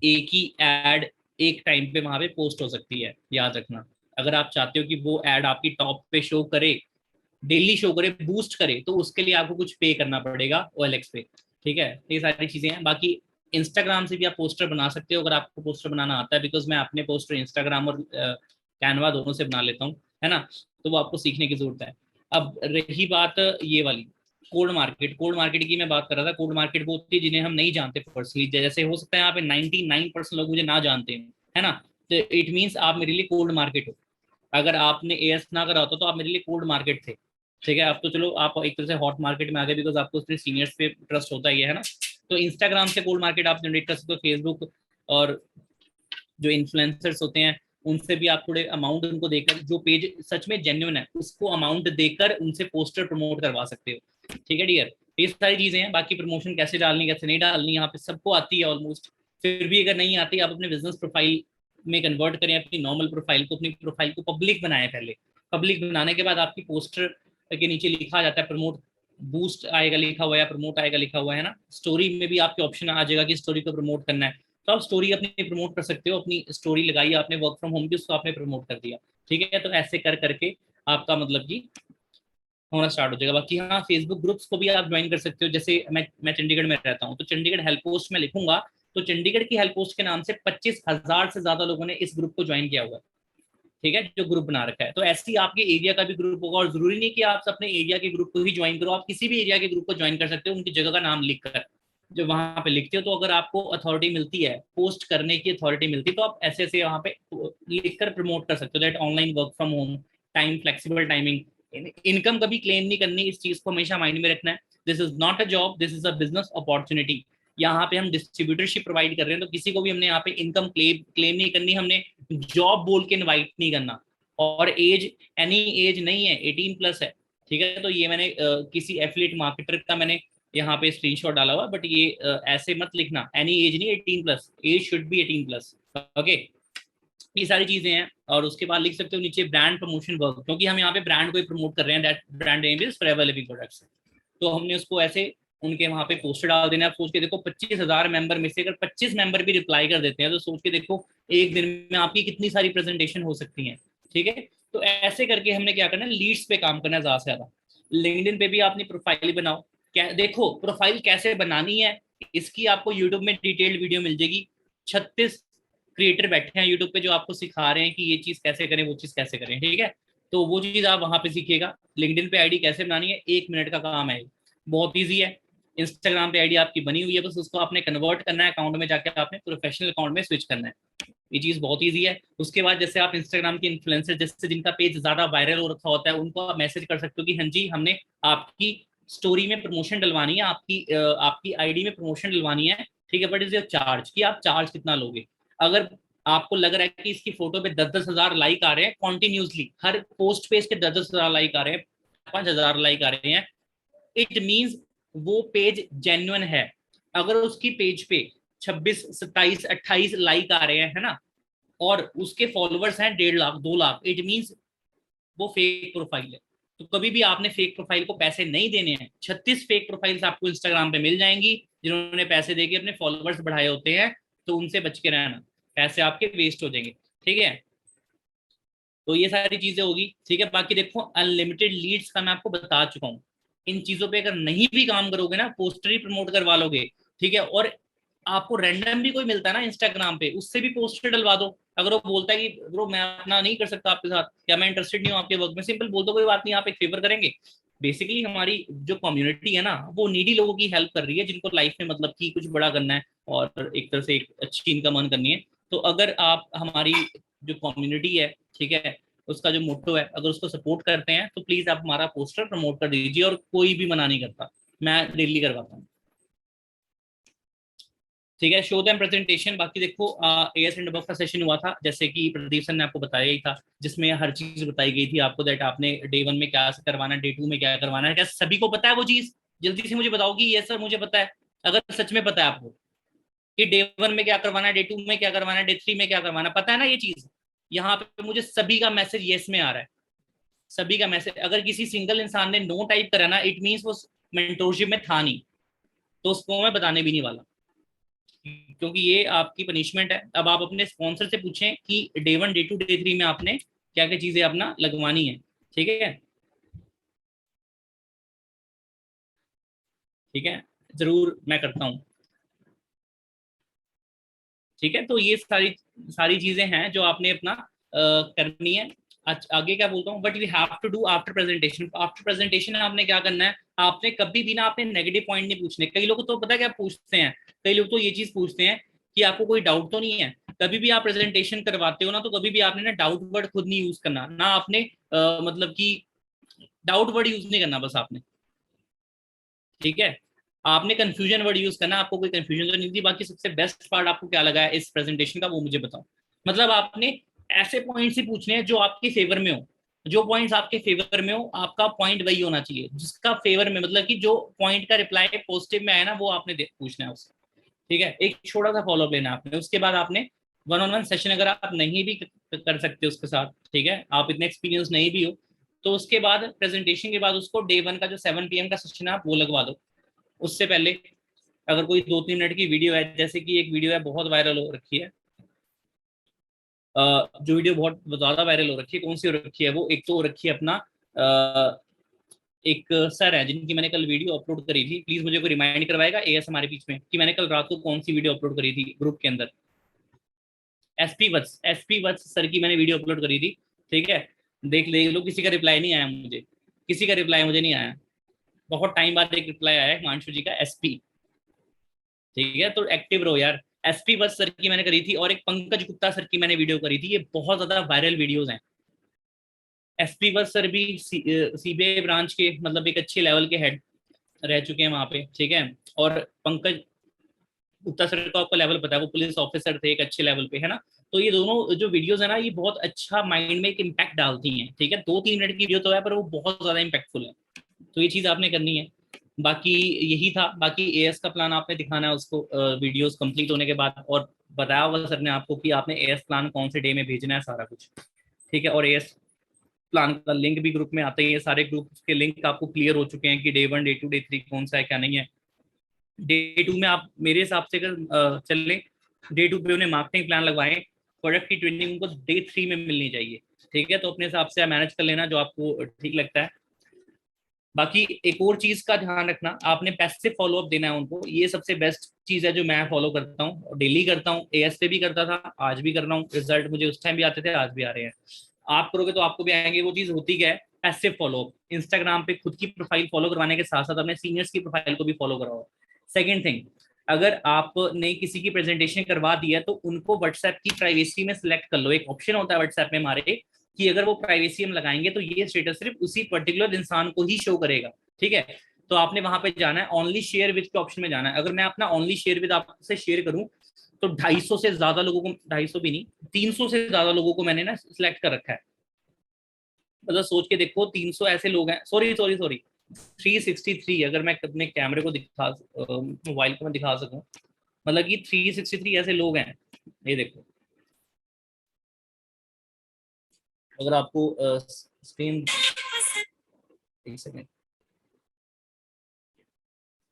Speaker 1: एक ही एड एक टाइम पे वहां पे पोस्ट हो सकती है, याद रखना। अगर आप चाहते हो कि वो एड आपकी टॉप पे शो करे, डेली शो करे, बूस्ट करे, तो उसके लिए आपको कुछ पे करना पड़ेगा OLX पे। ठीक है, ये सारी चीजें हैं। बाकी इंस्टाग्राम से भी आप पोस्टर बना सकते हो, अगर आपको पोस्टर बनाना आता है, बिकॉज मैं अपने पोस्टर इंस्टाग्राम और कैनवा दोनों से बना लेता हूँ, है ना। तो वो आपको सीखने की जरूरत है। अब रही बात ये वाली कोल्ड मार्केट की, मैं बात कर रहा था। कोल्ड मार्केट वो होती है जिन्हें हम नहीं जानते पर्सनली, जैसे हो सकता है यहाँ पे 99% लोग मुझे ना जानते हैं, है ना। तो इट मीन्स आप मेरे लिए कोल्ड मार्केट हो। अगर आपने एएस ना करा होता तो आप मेरे लिए कोल्ड मार्केट थे। ठीक है, अब तो चलो आप एक तरह से हॉट मार्केट में आ गए, बिकॉज आपको उसके सीनियर्स पे ट्रस्ट होता ही है ना। तो इंस्टाग्राम से कोल्ड मार्केट आप जनरेट कर सकते हो। फेसबुक और जो इन्फ्लुएंसर्स होते हैं उनसे भी आप थोड़े अमाउंट उनको देकर, जो पेज सच में जेन्युइन है उसको अमाउंट देकर उनसे पोस्टर प्रमोट करवा सकते हो। ठीक है डियर, ये सारी चीजें हैं। बाकी प्रमोशन कैसे डालनी कैसे नहीं डालनी यहाँ पे सबको आती है ऑलमोस्ट। फिर भी अगर नहीं आती, आप अपने बिजनेस प्रोफाइल में कन्वर्ट करें अपनी नॉर्मल प्रोफाइल को, अपनी प्रोफाइल को पब्लिक बनाएं पहले। पब्लिक बनाने के बाद आपकी पोस्टर के नीचे लिखा जाता है प्रमोट, बूस्ट आएगा लिखा हुआ है, प्रमोट आएगा लिखा हुआ है ना। स्टोरी में भी आपके ऑप्शन आ जाएगा कि स्टोरी को प्रमोट करना है, तो आप स्टोरी अपनी प्रमोट कर सकते हो। अपनी स्टोरी लगाई आपने वर्क फ्रॉम होम की, उसको आपने प्रमोट कर दिया। ठीक है, तो ऐसे कर करके आपका मतलब कि होना स्टार्ट हो जाएगा। बाकी हाँ, फेसबुक ग्रुप्स को भी आप ज्वाइन कर सकते हो। जैसे मैं चंडीगढ़ में रहता हूँ, तो चंडीगढ़ हेल्प पोस्ट में लिखूंगा, तो चंडीगढ़ की हेल्प पोस्ट के नाम से 25,000 से ज्यादा लोगों ने इस ग्रुप को ज्वाइन किया हुआ है। ठीक है, जो ग्रुप बना रखा है, तो ऐसे ही आपके एरिया का भी ग्रुप होगा। और जरूरी नहीं कि आप अपने एरिया के ग्रुप को ही ज्वाइन करो, आप किसी भी एरिया के ग्रुप को ज्वाइन कर सकते हो, उनकी जगह का नाम लिख कर। जो वहां पे लिखते हो, तो अगर आपको अथॉरिटी मिलती है, पोस्ट करने की अथॉरिटी मिलती है, तो आप ऐसे ऐसे वहां पे लिख कर प्रमोट कर सकते हो that online work from home, time flexible timing. Income कभी क्लेम नहीं करनी, इस चीज को हमेशा माइंड में रखना है। This is not a job, this is a business opportunity. यहाँ पे हम डिस्ट्रीब्यूटरशिप प्रोवाइड कर रहे हैं, तो किसी को भी हमने यहाँ पे इनकम क्लेम नहीं करनी, हमने जॉब बोल के इनवाइट नहीं करना। और एज, एनी एज नहीं है, 18+ है। ठीक है, तो ये मैंने किसी एफिलिएट मार्केटर का मैंने यहाँ पे स्क्रीनशॉट डाला हुआ, बट ये ऐसे मत लिखना, एनी एज नहीं, 18+, एज शुड बी 18+। ओके, ये सारी चीजें हैं। और उसके बाद लिख सकते हो नीचे ब्रांड प्रमोशन वर्क, क्योंकि हम यहाँ पे ब्रांड को ही प्रमोट कर रहे हैं, that brand name is forever living products. तो हमने उसको ऐसे उनके वहां पे पोस्टर डाल देना। आप सोच के देखो 25,000 मेंबर में से अगर 25 मेंबर भी रिप्लाई कर देते हैं तो सोच के देखो एक दिन में आपकी कितनी सारी प्रेजेंटेशन हो सकती है। ठीक है, तो ऐसे करके हमने क्या करना है, लीड्स पे काम करना है ज्यादा से ज्यादा। लिंक्डइन पे भी अपनी प्रोफाइल बनाओ। क्या देखो प्रोफाइल कैसे बनानी है, इसकी आपको यूट्यूब में डिटेल्ड वीडियो मिल जाएगी। 36 क्रिएटर बैठे हैं यूट्यूब पे जो आपको सिखा रहे हैं कि ये चीज कैसे करें, वो चीज कैसे करें। ठीक है, तो वो चीज आप वहां पे सीखिएगा। लिंक्डइन पे आईडी कैसे बनानी है, 1 मिनट का काम है, बहुत ईजी है। इंस्टाग्राम पे आईडी आपकी बनी हुई है, बस उसको आपने कन्वर्ट करना है अकाउंट में, जाके आपने प्रोफेशनल अकाउंट में स्विच करना है। ये चीज बहुत ईजी है। उसके बाद जैसे आप इंस्टाग्राम के इन्फ्लुएंसर जैसे जिनका पेज ज्यादा वायरल हो रखा होता है, उनको आप मैसेज कर सकते हो कि हाँ जी हमने आपकी स्टोरी में प्रमोशन डलवानी है, आपकी आईडी में प्रमोशन डलवानी है। ठीक है, बट इज योर चार्ज, कि आप चार्ज कितना लोगे। अगर आपको लग रहा है कि इसकी फोटो पे 10-10 हजार लाइक आ रहे हैं कॉन्टिन्यूसली, हर पोस्ट पे इसके 10-10 हजार लाइक आ रहे हैं, 5,000 लाइक आ रहे हैं, इट मीन्स वो पेज जेन्युइन है। अगर उसकी पेज पे 26, 27, 28 लाइक आ रहे हैं, है ना, और उसके फॉलोअर्स हैं 1.5 लाख, 2 लाख, इट मीन्स वो फेक प्रोफाइल है। तो कभी भी आपने फेक प्रोफाइल को पैसे नहीं देने हैं। 36 फेक प्रोफाइल्स आपको इंस्टाग्राम पे मिल जाएंगी जिन्होंने पैसे देके अपने फॉलोअर्स बढ़ाए होते हैं, तो उनसे बच के रहना, पैसे आपके वेस्ट हो जाएंगे। ठीक है, तो ये सारी चीजें होगी। ठीक है, बाकी देखो अनलिमिटेड लीड्स का मैं आपको बता चुका हूँ। इन चीजों पे अगर नहीं भी काम करोगे ना, पोस्टर ही प्रमोट करवा लोगे, ठीक है, और आपको रैंडम भी कोई मिलता है ना इंस्टाग्राम पे, उससे भी पोस्टर डलवा दो। अगर वो बोलता है कि ब्रो मैं अपना नहीं कर सकता आपके साथ, या मैं इंटरेस्टेड नहीं हूँ आपके वर्क में, सिंपल बोल दो कोई बात नहीं, आप एक फेवर करेंगे। बेसिकली हमारी जो कम्युनिटी है ना, वो नीडी लोगों की हेल्प कर रही है, जिनको लाइफ में मतलब कि कुछ बड़ा करना है और एक तरह से एक अच्छी इनकम अर्न करनी है। तो अगर आप हमारी जो कम्युनिटी है, ठीक है, उसका जो मोटो है, अगर उसको सपोर्ट करते हैं तो प्लीज आप हमारा पोस्टर प्रमोट कर दीजिए। और कोई भी मना नहीं करता, मैं डेली करवाता हूँ। ठीक है, शो देम प्रेजेंटेशन। बाकी देखो एएस एंड अबव का सेशन हुआ था, जैसे कि प्रदीप सर ने आपको बताया ही था, जिसमें हर चीज बताई गई थी आपको, दैट आपने डे 1 में क्या करवाना है, डे 2 में क्या करवाना है। क्या सभी को पता है वो चीज? जल्दी से मुझे बताओ कि ये सर मुझे पता है, अगर सच में पता है आपको कि डे 1 में क्या करवाना है, डे 2 में क्या करवाना है, डे 3 में क्या करवाना है, पता है ना ये चीज। यहाँ पे मुझे सभी का मैसेज येस में आ रहा है, सभी का मैसेज। अगर किसी सिंगल इंसान ने नो टाइप करा ना, इट मीन्स वो मेंटोरशिप में था नहीं, तो उसको मैं बताने भी नहीं वाला, क्योंकि ये आपकी पनिशमेंट है। अब आप अपने स्पॉन्सर से पूछें कि डे 1, डे 2, डे 3 में आपने क्या क्या चीजें अपना लगवानी है। ठीक है, ठीक है, जरूर मैं करता हूँ। ठीक है, तो ये सारी सारी चीजें हैं जो आपने अपना करनी है। आगे क्या बोलता हूँ, but you have to do after presentation. After presentation आपने क्या करना है, आपने कभी भी ना अपने नेगेटिव पॉइंट नहीं पूछने। कई लोग तो पता है क्या पूछते हैं, कई लोग तो ये चीज पूछते हैं कि आपको कोई डाउट तो नहीं है। कभी भी आप प्रेजेंटेशन करवाते हो ना, तो कभी भी आपने ना डाउट वर्ड खुद नहीं यूज करना, ना आपने मतलब कि डाउट वर्ड यूज नहीं करना बस आपने। ठीक है, आपने कंफ्यूजन वर्ड यूज करना, आपको कोई कंफ्यूजन तो नहीं थी। बाकी सबसे बेस्ट पार्ट आपको क्या लगा है इस प्रेजेंटेशन का, वो मुझे बताओ। मतलब आपने ऐसे पॉइंट्स ही पूछने हैं जो आपके फेवर में हो, जो पॉइंट्स आपके फेवर में हो, आपका पॉइंट वही होना चाहिए जिसका फेवर में, मतलब कि जो पॉइंट का रिप्लाई पॉजिटिव में आया ना, वो आपने पूछना है उससे। ठीक है, एक छोटा सा फॉलोअप लेना है आपने। उसके बाद आपने 1-on-1 सेशन अगर आप नहीं भी कर सकते उसके साथ, ठीक है, आप इतने एक्सपीरियंस नहीं भी हो, तो उसके बाद प्रेजेंटेशन के बाद उसको डे 1 का जो 7 PM का सेशन है आप वो लगवा दो। उससे पहले अगर कोई 2-3 मिनट की वीडियो है, जैसे कि एक वीडियो है बहुत वायरल हो रखी है, जो वीडियो बहुत ज्यादा वायरल हो रखी है, कौन सी हो रखी है वो, एक तो हो रखी है अपना एक सर है जिनकी मैंने कल वीडियो अपलोड करी थी, प्लीज मुझे कोई रिमाइंड करवाएगा एएस हमारे बीच में कि मैंने कल रात को कौन सी वीडियो अपलोड करी थी ग्रुप के अंदर। एसपी वत्स सर की मैंने वीडियो अपलोड करी थी। ठीक है, देख ले लो, किसी का रिप्लाई नहीं आया मुझे, किसी का रिप्लाई मुझे नहीं आया। बहुत टाइम बाद एक रिप्लाई आया है हिमांशु जी का, एसपी। ठीक है, तो एक्टिव रहो यार। एसपी बस सर की मैंने करी थी, और एक पंकज गुप्ता सर की मैंने वीडियो करी थी, ये बहुत ज्यादा वायरल वीडियोस हैं। एसपी बस सर भी सीबीआई ब्रांच के मतलब एक अच्छे लेवल के हेड रह चुके हैं वहां पे। ठीक है, और पंकज गुप्ता सर को आपका लेवल पता है, वो पुलिस ऑफिसर थे एक अच्छे लेवल पे, है ना। तो ये दोनों जो वीडियोस है ना, ये बहुत अच्छा माइंड में एक इम्पैक्ट डालती हैं। ठीक है, 2-3 मिनट की वीडियो तो है, पर वो बहुत ज्यादा इम्पैक्टफुल है। तो ये चीज आपने करनी है। बाकी यही था। बाकी एएस का प्लान आपने दिखाना है उसको वीडियोस कंप्लीट होने के बाद, और बताया होगा सर ने आपको कि आपने एएस प्लान कौन से डे में भेजना है, सारा कुछ, ठीक है। और एएस प्लान का लिंक भी ग्रुप में आते हैं, ये सारे ग्रुप के लिंक आपको क्लियर हो चुके हैं कि डे 1 डे 2 डे 3 कौन सा है क्या नहीं है। डे 2 में आप मेरे हिसाब से अगर चल लें, डे 2 पे उन्हें मार्केटिंग प्लान लगवाएं, प्रोडक्ट की ट्रेनिंग उनको डे 3 में मिलनी चाहिए, ठीक है। तो अपने हिसाब से मैनेज कर लेना जो आपको ठीक लगता है। बाकी एक और चीज का ध्यान रखना, आपने पैसिव फॉलोअप देना है उनको, ये सबसे बेस्ट चीज है जो मैं फॉलो करता हूँ, डेली करता हूँ, एएस पे भी करता था, आज भी कर रहा हूँ, रिजल्ट मुझे उस टाइम भी आते थे, आज भी आ रहे हैं। आप करोगे तो आपको भी आएंगे। वो चीज होती क्या है, पैसिव फॉलोअप। इंस्टाग्राम पे खुद की प्रोफाइल फॉलो करवाने के साथ साथ अपने सीनियर्स की प्रोफाइल को भी फॉलो कराओ। सेकेंड थिंग, अगर आपने किसी की प्रेजेंटेशन करवा दी है तो उनको व्हाट्सएप की प्राइवेसी में सिलेक्ट कर लो। एक ऑप्शन होता है व्हाट्सएप में हमारे कि अगर वो प्राइवेसी हम लगाएंगे तो ये स्टेटस सिर्फ उसी पर्टिकुलर इंसान को ही शो करेगा, ठीक है। तो आपने वहां पे जाना है, ओनली शेयर विद के ऑप्शन में जाना है। अगर मैं अपना ओनली शेयर विद आपसे शेयर करूं तो 250 से ज्यादा लोगों को, 250 भी नहीं, 300 से ज्यादा लोगों को मैंने ना सिलेक्ट कर रखा है। मतलब सोच के देखो, 300 ऐसे लोग हैं, सॉरी सॉरी सॉरी 363, अगर मैं अपने कैमरे को दिखा, मोबाइल को मैं दिखा सकूं, मतलब कि 363 ऐसे लोग हैं। ये देखो, अगर आपको स्क्रीन, एक सेकेंड,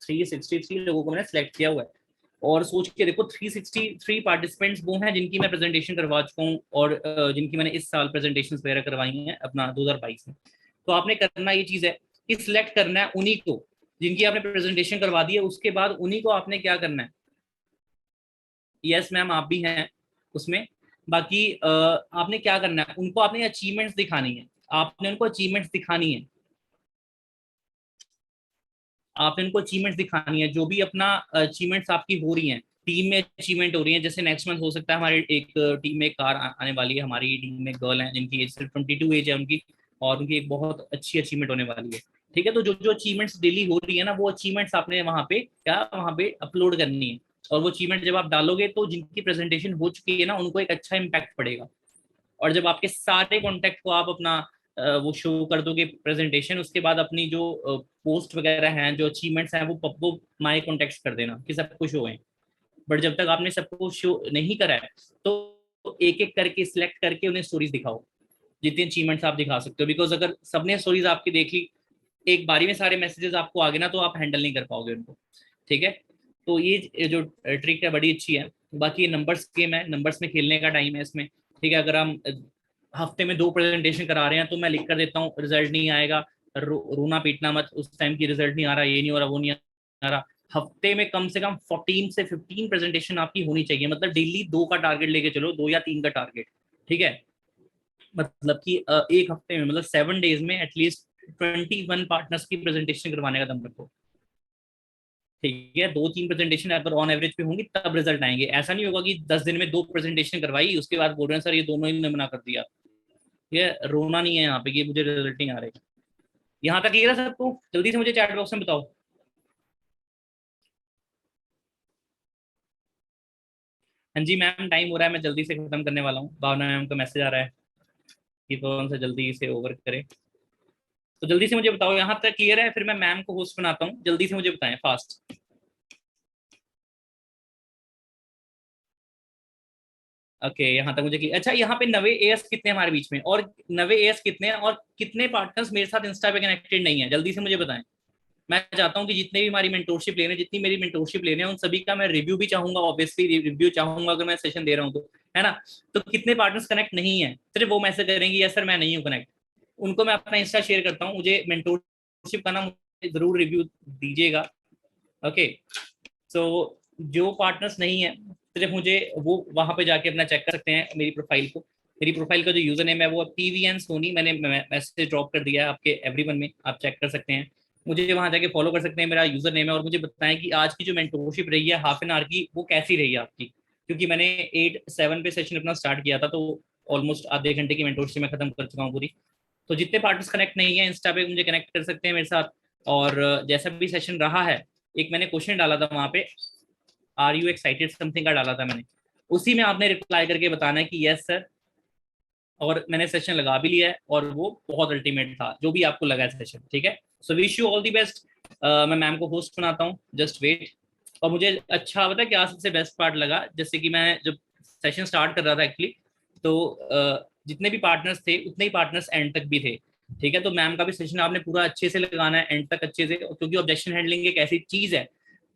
Speaker 1: 363 लोगों को मैंने सेलेक्ट किया हुआ है। और सोच के देखो, 363 पार्टिसिपेंट्स वो हैं जिनकी मैं प्रेजेंटेशन करवा चुका हूँ और जिनकी मैंने इस साल प्रेजेंटेशन वगैरह करवाई हैं अपना 2022 में। तो आपने करना ये चीज है कि सिलेक्ट करना है उन्हीं को जिनकी आपने प्रेजेंटेशन करवा दी है, उसके बाद उन्हीं को आपने क्या करना है, यस मैम आप भी हैं उसमें। बाकी आपने क्या करना है, उनको आपने अचीवमेंट्स दिखानी है, आपने उनको अचीवमेंट्स दिखानी है, आपने उनको अचीवमेंट्स दिखानी है, जो भी अपना अचीवमेंट्स आपकी हो रही हैं, टीम में अचीवमेंट हो रही है। जैसे नेक्स्ट मंथ हो सकता है हमारे एक टीम में कार आने वाली है, हमारी टीम में गर्ल है जिनकी एज सिर्फ 22 एज है उनकी, और उनकी एक बहुत अच्छी अचीवमेंट होने वाली है, ठीक है। तो जो जो अचीवमेंट्स डेली हो रही है ना, वो अचीवमेंट्स आपने वहाँ पे क्या, वहाँ पे अपलोड करनी है। और वो अचीवमेंट जब आप डालोगे तो जिनकी प्रेजेंटेशन हो चुकी है ना, उनको एक अच्छा इम्पैक्ट पड़ेगा। और जब आपके सारे कॉन्टेक्ट को आप अपना वो शो कर दोगे प्रेजेंटेशन, उसके बाद अपनी जो पोस्ट वगैरह हैं, जो अचीवमेंट्स हैं, वो माई कॉन्टेक्ट कर देना कि सबको शो है। बट जब तक आपने सबको शो नहीं करा है तो एक एक करके सिलेक्ट करके उन्हें स्टोरीज दिखाओ, जितनी अचीवमेंट्स आप दिखा सकते हो। बिकॉज अगर सबने स्टोरीज आपकी देख ली, एक बारी में सारे मैसेजेस आपको आ गए ना, तो आप हैंडल नहीं कर पाओगे उनको, ठीक है। तो ये जो ट्रिक है बड़ी अच्छी है। बाकी ये नंबर्स गेम है, नंबर्स में खेलने का टाइम है इसमें, ठीक है। अगर हम हफ्ते में 2 प्रेजेंटेशन करा रहे हैं तो मैं लिख कर देता हूँ रिजल्ट नहीं आएगा, रोना पीटना मत उस टाइम की, रिजल्ट नहीं आ रहा, ये नहीं हो रहा, वो नहीं आ रहा। हफ्ते में कम से कम 14 से 15 प्रेजेंटेशन आपकी होनी चाहिए, मतलब डेली 2 का टारगेट लेके चलो, 2 या 3 का टारगेट, ठीक है। मतलब कि एक हफ्ते में, मतलब 7 डेज में एटलीस्ट 21 पार्टनर्स की प्रेजेंटेशन करवाने का दम रखो, ठीक है। 2-3 प्रेजेंटेशन अगर ऑन एवरेज पे होंगी तब रिजल्ट आएंगे। ऐसा नहीं होगा कि 10 दिन में 2 प्रेजेंटेशन करवाई उसके बाद बोल रहे हैं सर ये दोनों ही ने मना कर दिया। ये रोना नहीं है यहाँ पे कि मुझे रिजल्ट नहीं आ रहे। यहाँ तक क्लियर है सबको? जल्दी से मुझे चैट बॉक्स में बताओ। हाँ जी मैम, टाइम हो रहा है, मैं जल्दी से खत्म करने वाला हूँ। भावना मैम का मैसेज आ रहा है कि कौन सा जल्दी से ओवर करे। तो जल्दी से मुझे बताओ, यहाँ तक क्लियर है? फिर मैं मैम को होस्ट बनाता हूँ, जल्दी से मुझे बताएं फास्ट। ओके यहाँ तक मुझे अच्छा, यहाँ पे 90 एएस कितने हमारे बीच में, और 90 एएस कितने हैं, और कितने पार्टनर्स मेरे साथ इंस्टा पे कनेक्टेड नहीं है, जल्दी से मुझे बताएं। मैं चाहता हूँ कि जितने भी हमारी मेंटोरशिप लेने, जितनी मेरी मेंटोरशिप लेने हैं, उन सभी का मैं रिव्यू भी चाहूंगा, ऑब्वियसली रिव्यू चाहूंगा अगर मैं सेशन दे रहा हूँ तो, है ना। तो कितने पार्टनर्स कनेक्ट नहीं है, सिर्फ वो मैसेज करेंगे यस सर मैं नहीं हूँ कनेक्ट, उनको मैं अपना इंस्टा शेयर करता हूँ। मुझे मेंटोरशिप का ना मुझे जरूर रिव्यू दीजिएगा, ओके। सो जो पार्टनर्स नहीं है, सिर्फ मुझे वो वहां पे जाके अपना चेक कर सकते हैं मेरी प्रोफाइल को। मेरी प्रोफाइल का जो यूजर नेम है वो पीवीएन सोनी, मैंने मैसेज ड्रॉप कर दिया है आपके एवरीवन में, आप चेक कर सकते हैं। मुझे वहां जाके फॉलो कर सकते हैं, मेरा यूजर नेम है। और मुझे बताएं कि आज की जो मेंटोरशिप रही है हाफ एन आवर की, वो कैसी रही है आपकी, क्योंकि मैंने 8-7 पे सेशन अपना स्टार्ट किया था, तो ऑलमोस्ट आधे घंटे की मेंटोरशिप मैं खत्म कर चुका हूँ पूरी। तो जितने पार्टनर्स कनेक्ट नहीं है इंस्टा पे, मुझे कनेक्ट कर सकते हैं मेरे साथ। और जैसा भी सेशन रहा है, एक मैंने क्वेश्चन डाला था वहां पे, आर यू एक्साइटेड समथिंग का डाला था मैंने, उसी में आपने रिप्लाई करके बताना है कि यस सर। और मैंने सेशन लगा भी लिया है और वो बहुत अल्टीमेट था जो भी आपको लगा है सेशन, ठीक है। So wish you all the best. मैं मैम को होस्ट बनाता हूँ, जस्ट वेट। और मुझे अच्छा पता है क्या सबसे बेस्ट पार्ट लगा, जैसे कि मैं जब सेशन स्टार्ट कर रहा था एक्चुअली, तो जितने भी पार्टनर्स थे उतने ही पार्टनर्स एंड तक भी थे। ठीक है, तो मैम का भी सेशन आपने पूरा अच्छे से लगाना है एंड तक अच्छे से, क्योंकि ऑब्जेक्शन हैंडलिंग एक ऐसी चीज है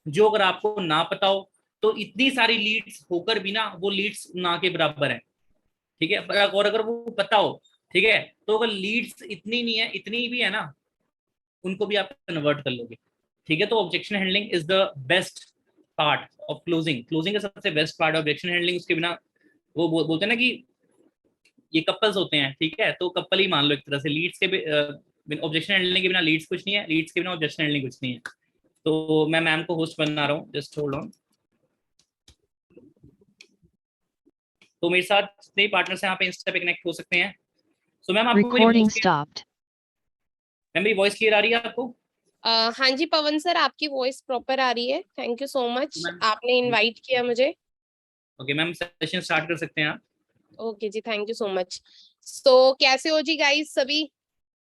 Speaker 1: जो अगर आपको ना पता हो तो इतनी सारी लीड्स होकर भी ना वो लीड्स ना के बराबर है। ठीक है, और अगर वो पता हो, ठीक है, तो अगर लीड्स इतनी नहीं है, इतनी भी है ना, उनको भी आप कन्वर्ट कर लोगे। ठीक है, तो objection handling is the best part of closing. Closing का सबसे बेस्ट पार्ट ऑब्जेक्शन हैंडलिंग। उसके बिना वो बोलते हैं ना कि ये कपल्स होते हैं, ठीक है, तो कपल ही मान लो एक तरह से। लीड्स के ऑब्जेक्शन हैंडलिंग के बिना लीड्स कुछ नहीं है, लीड्स के बिना ऑब्जेक्शन हैंडलिंग कुछ नहीं है। तो मैं मैम को होस्ट बना रहा हूँ, जस्ट होल्ड ऑन। तो मेरे साथ जितने पार्टनर्स हैं यहाँ पे इंस्टा पे कनेक्ट हो सकते हैं। सो मैम आपको मेरी
Speaker 2: Recording
Speaker 1: वॉइस
Speaker 2: stopped.
Speaker 1: मैम मेरी वॉइस क्लियर आ रही है आपको?
Speaker 3: हाँ जी पवन सर, आपकी वॉइस प्रॉपर आ रही है। Thank you so much,
Speaker 1: ma'am
Speaker 3: आपने इनवाइट किया मुझे।
Speaker 1: ओके मैम, सेशन स्टार्ट कर सकते हैं आप।
Speaker 3: ओके जी, thank you so much. So कैसे हो जी गाइस सभी?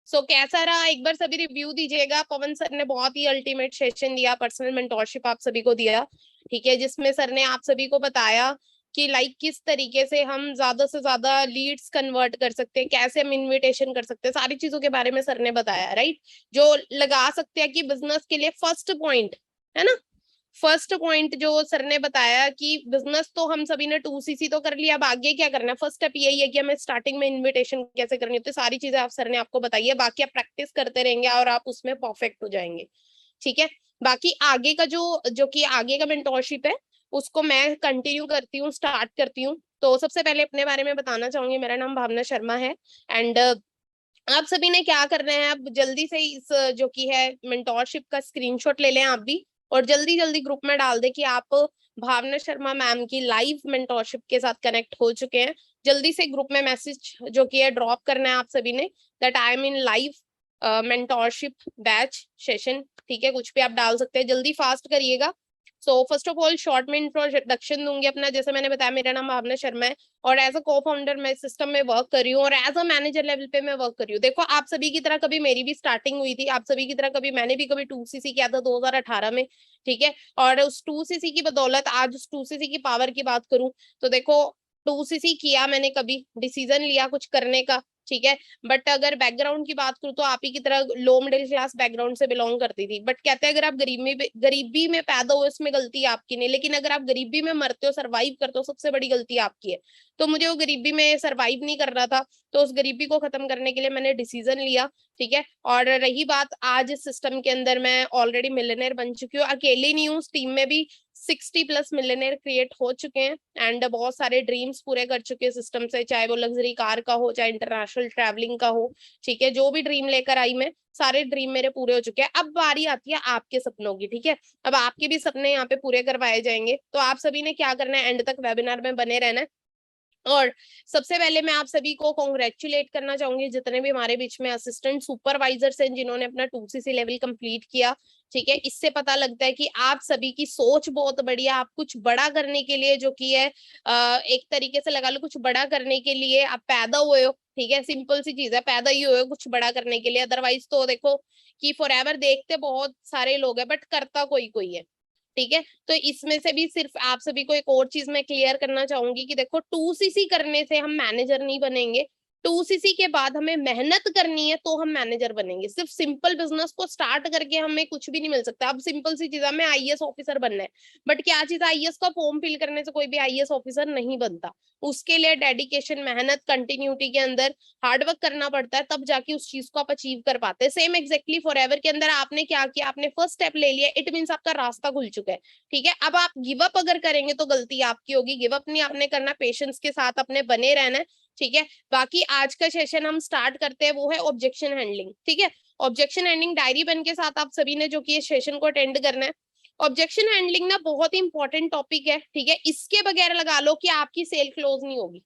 Speaker 3: सो कैसा रहा, एक बार सभी रिव्यू दीजिएगा। पवन सर ने बहुत ही अल्टीमेट सेशन दिया, पर्सनल मेंटोरशिप आप सभी को दिया, ठीक है, जिसमें सर ने आप सभी को बताया कि लाइक किस तरीके से हम ज्यादा से ज्यादा लीड्स कन्वर्ट कर सकते हैं, कैसे हम इनविटेशन कर सकते हैं, सारी चीजों के बारे में सर ने बताया, राइट। जो लगा सकते हैं कि बिजनेस के लिए फर्स्ट पॉइंट है ना, फर्स्ट पॉइंट जो सर ने बताया कि बिजनेस तो हम सभी ने 2cc तो कर लिया, अब आगे क्या करना है। फर्स्ट स्टेप यही है कि हमें स्टार्टिंग में इनविटेशन कैसे करनी होती है, सारी चीजें आप सर ने आपको बताई है। बाकी आप प्रैक्टिस करते रहेंगे और आप उसमें परफेक्ट हो जाएंगे, ठीक है। बाकी आगे का जो कि आगे का मेंटोरशिप है उसको मैं कंटिन्यू करती हूँ, स्टार्ट करती हूँ। तो सबसे पहले अपने बारे में बताना चाहूंगी, मेरा नाम भावना शर्मा है। एंड आप सभी ने क्या करना है, आप जल्दी से इस जो कि है मेंटोरशिप का स्क्रीनशॉट ले लें आप भी, और जल्दी जल्दी ग्रुप में डाल दे कि आप भावना शर्मा मैम की लाइव मेंटोरशिप के साथ कनेक्ट हो चुके हैं। जल्दी से ग्रुप में मैसेज जो कि है ड्रॉप करना है आप सभी ने, that I am in live mentorship batch session, ठीक है, कुछ भी आप डाल सकते हैं, जल्दी फास्ट करिएगा। So first of all short में इंट्रोडक्शन दूंगी अपना। जैसे मैंने बताया, मेरा नाम भावना शर्मा है और एज अ को फाउंडर मैं सिस्टम में वर्क कर रही हूँ और एज अ मैनेजर लेवल पे मैं वर्क कर रही हूँ। देखो आप सभी की तरह कभी मेरी भी स्टार्टिंग हुई थी, आप सभी की तरह कभी मैंने भी कभी 2cc किया था 2018 में, ठीक है। और उस 2cc की बदौलत आज उस 2cc की पावर की बात करूं तो देखो 2cc किया मैंने, कभी डिसीजन लिया कुछ करने का, ठीक है। बट अगर बैकग्राउंड की बात करूं तो आप ही की तरह लो मिडिल क्लास बैकग्राउंड से बिलोंग करती थी। बट कहते हैं अगर आप गरीबी में पैदा हो इसमें गलती आपकी नहीं, लेकिन अगर आप गरीबी में मरते हो, सर्वाइव करते हो, सबसे बड़ी गलती आपकी है। तो मुझे वो गरीबी में सर्वाइव नहीं करना था, तो उस गरीबी को खत्म करने के लिए मैंने डिसीजन लिया, ठीक है। और रही बात आज इस सिस्टम के अंदर, मैं ऑलरेडी मिलियनेयर बन चुकी हूँ, अकेली नहीं हूँ, टीम में भी 60+ मिलियनेयर क्रिएट हो चुके हैं एंड बहुत सारे ड्रीम्स पूरे कर चुके हैं सिस्टम से, चाहे वो लग्जरी कार का हो, चाहे इंटरनेशनल ट्रैवलिंग का हो, ठीक है। जो भी ड्रीम लेकर आई मैं, सारे ड्रीम मेरे पूरे हो चुके हैं। अब बारी आती है आपके सपनों की, ठीक है। अब आपके भी सपने यहाँ पे पूरे करवाए जाएंगे, तो आप सभी ने क्या करना है, एंड तक वेबिनार में बने रहना है। और सबसे पहले मैं आप सभी को कॉन्ग्रेचुलेट करना चाहूंगी, जितने भी हमारे बीच में असिस्टेंट सुपरवाइजर्स हैं जिन्होंने अपना 2cc लेवल कंप्लीट किया, ठीक है। इससे पता लगता है कि आप सभी की सोच बहुत बड़ी है, आप कुछ बड़ा करने के लिए जो कि है एक तरीके से लगा लो कुछ बड़ा करने के लिए आप पैदा हुए हो, ठीक है। सिंपल सी चीज है, पैदा ही हुए हो कुछ बड़ा करने के लिए। अदरवाइज तो देखो कि फॉरएवर देखते बहुत सारे लोग हैं बट करता कोई कोई है, ठीक है। तो इसमें से भी सिर्फ आप सभी को एक और चीज मैं क्लियर करना चाहूंगी कि देखो 2cc करने से हम मैनेजर नहीं बनेंगे, 2cc के बाद हमें मेहनत करनी है तो हम मैनेजर बनेंगे। सिर्फ सिंपल बिजनेस को स्टार्ट करके हमें कुछ भी नहीं मिल सकता। अब सिंपल सी चीज है, हमें आईएएस ऑफिसर बनना है, बट क्या चीज, आईएएस का फॉर्म फिल करने से कोई भी आईएएस ऑफिसर नहीं बनता। उसके लिए डेडिकेशन, मेहनत, कंटिन्यूटी के अंदर हार्डवर्क करना पड़ता है, तब जाके उस चीज को आप अचीव कर पाते हैं। सेम एग्जैक्टली फॉरएवर के अंदर आपने क्या किया, आपने फर्स्ट स्टेप ले लिया, इट मींस आपका रास्ता खुल चुका है, ठीक है। अब आप गिव अप अगर करेंगे तो गलती आपकी होगी, गिव अप नहीं आपने करना, पेशेंस के साथ अपने बने रहना है, ठीक है। बाकी आज का सेशन हम स्टार्ट करते हैं, वो है ऑब्जेक्शन हैंडलिंग, ठीक है। ऑब्जेक्शन हैंडलिंग डायरी बन के साथ आप सभी ने जो कि इस सेशन को अटेंड करना है। ऑब्जेक्शन हैंडलिंग ना बहुत ही इंपॉर्टेंट टॉपिक है, ठीक है। इसके बगैर लगा लो कि आपकी सेल क्लोज नहीं होगी,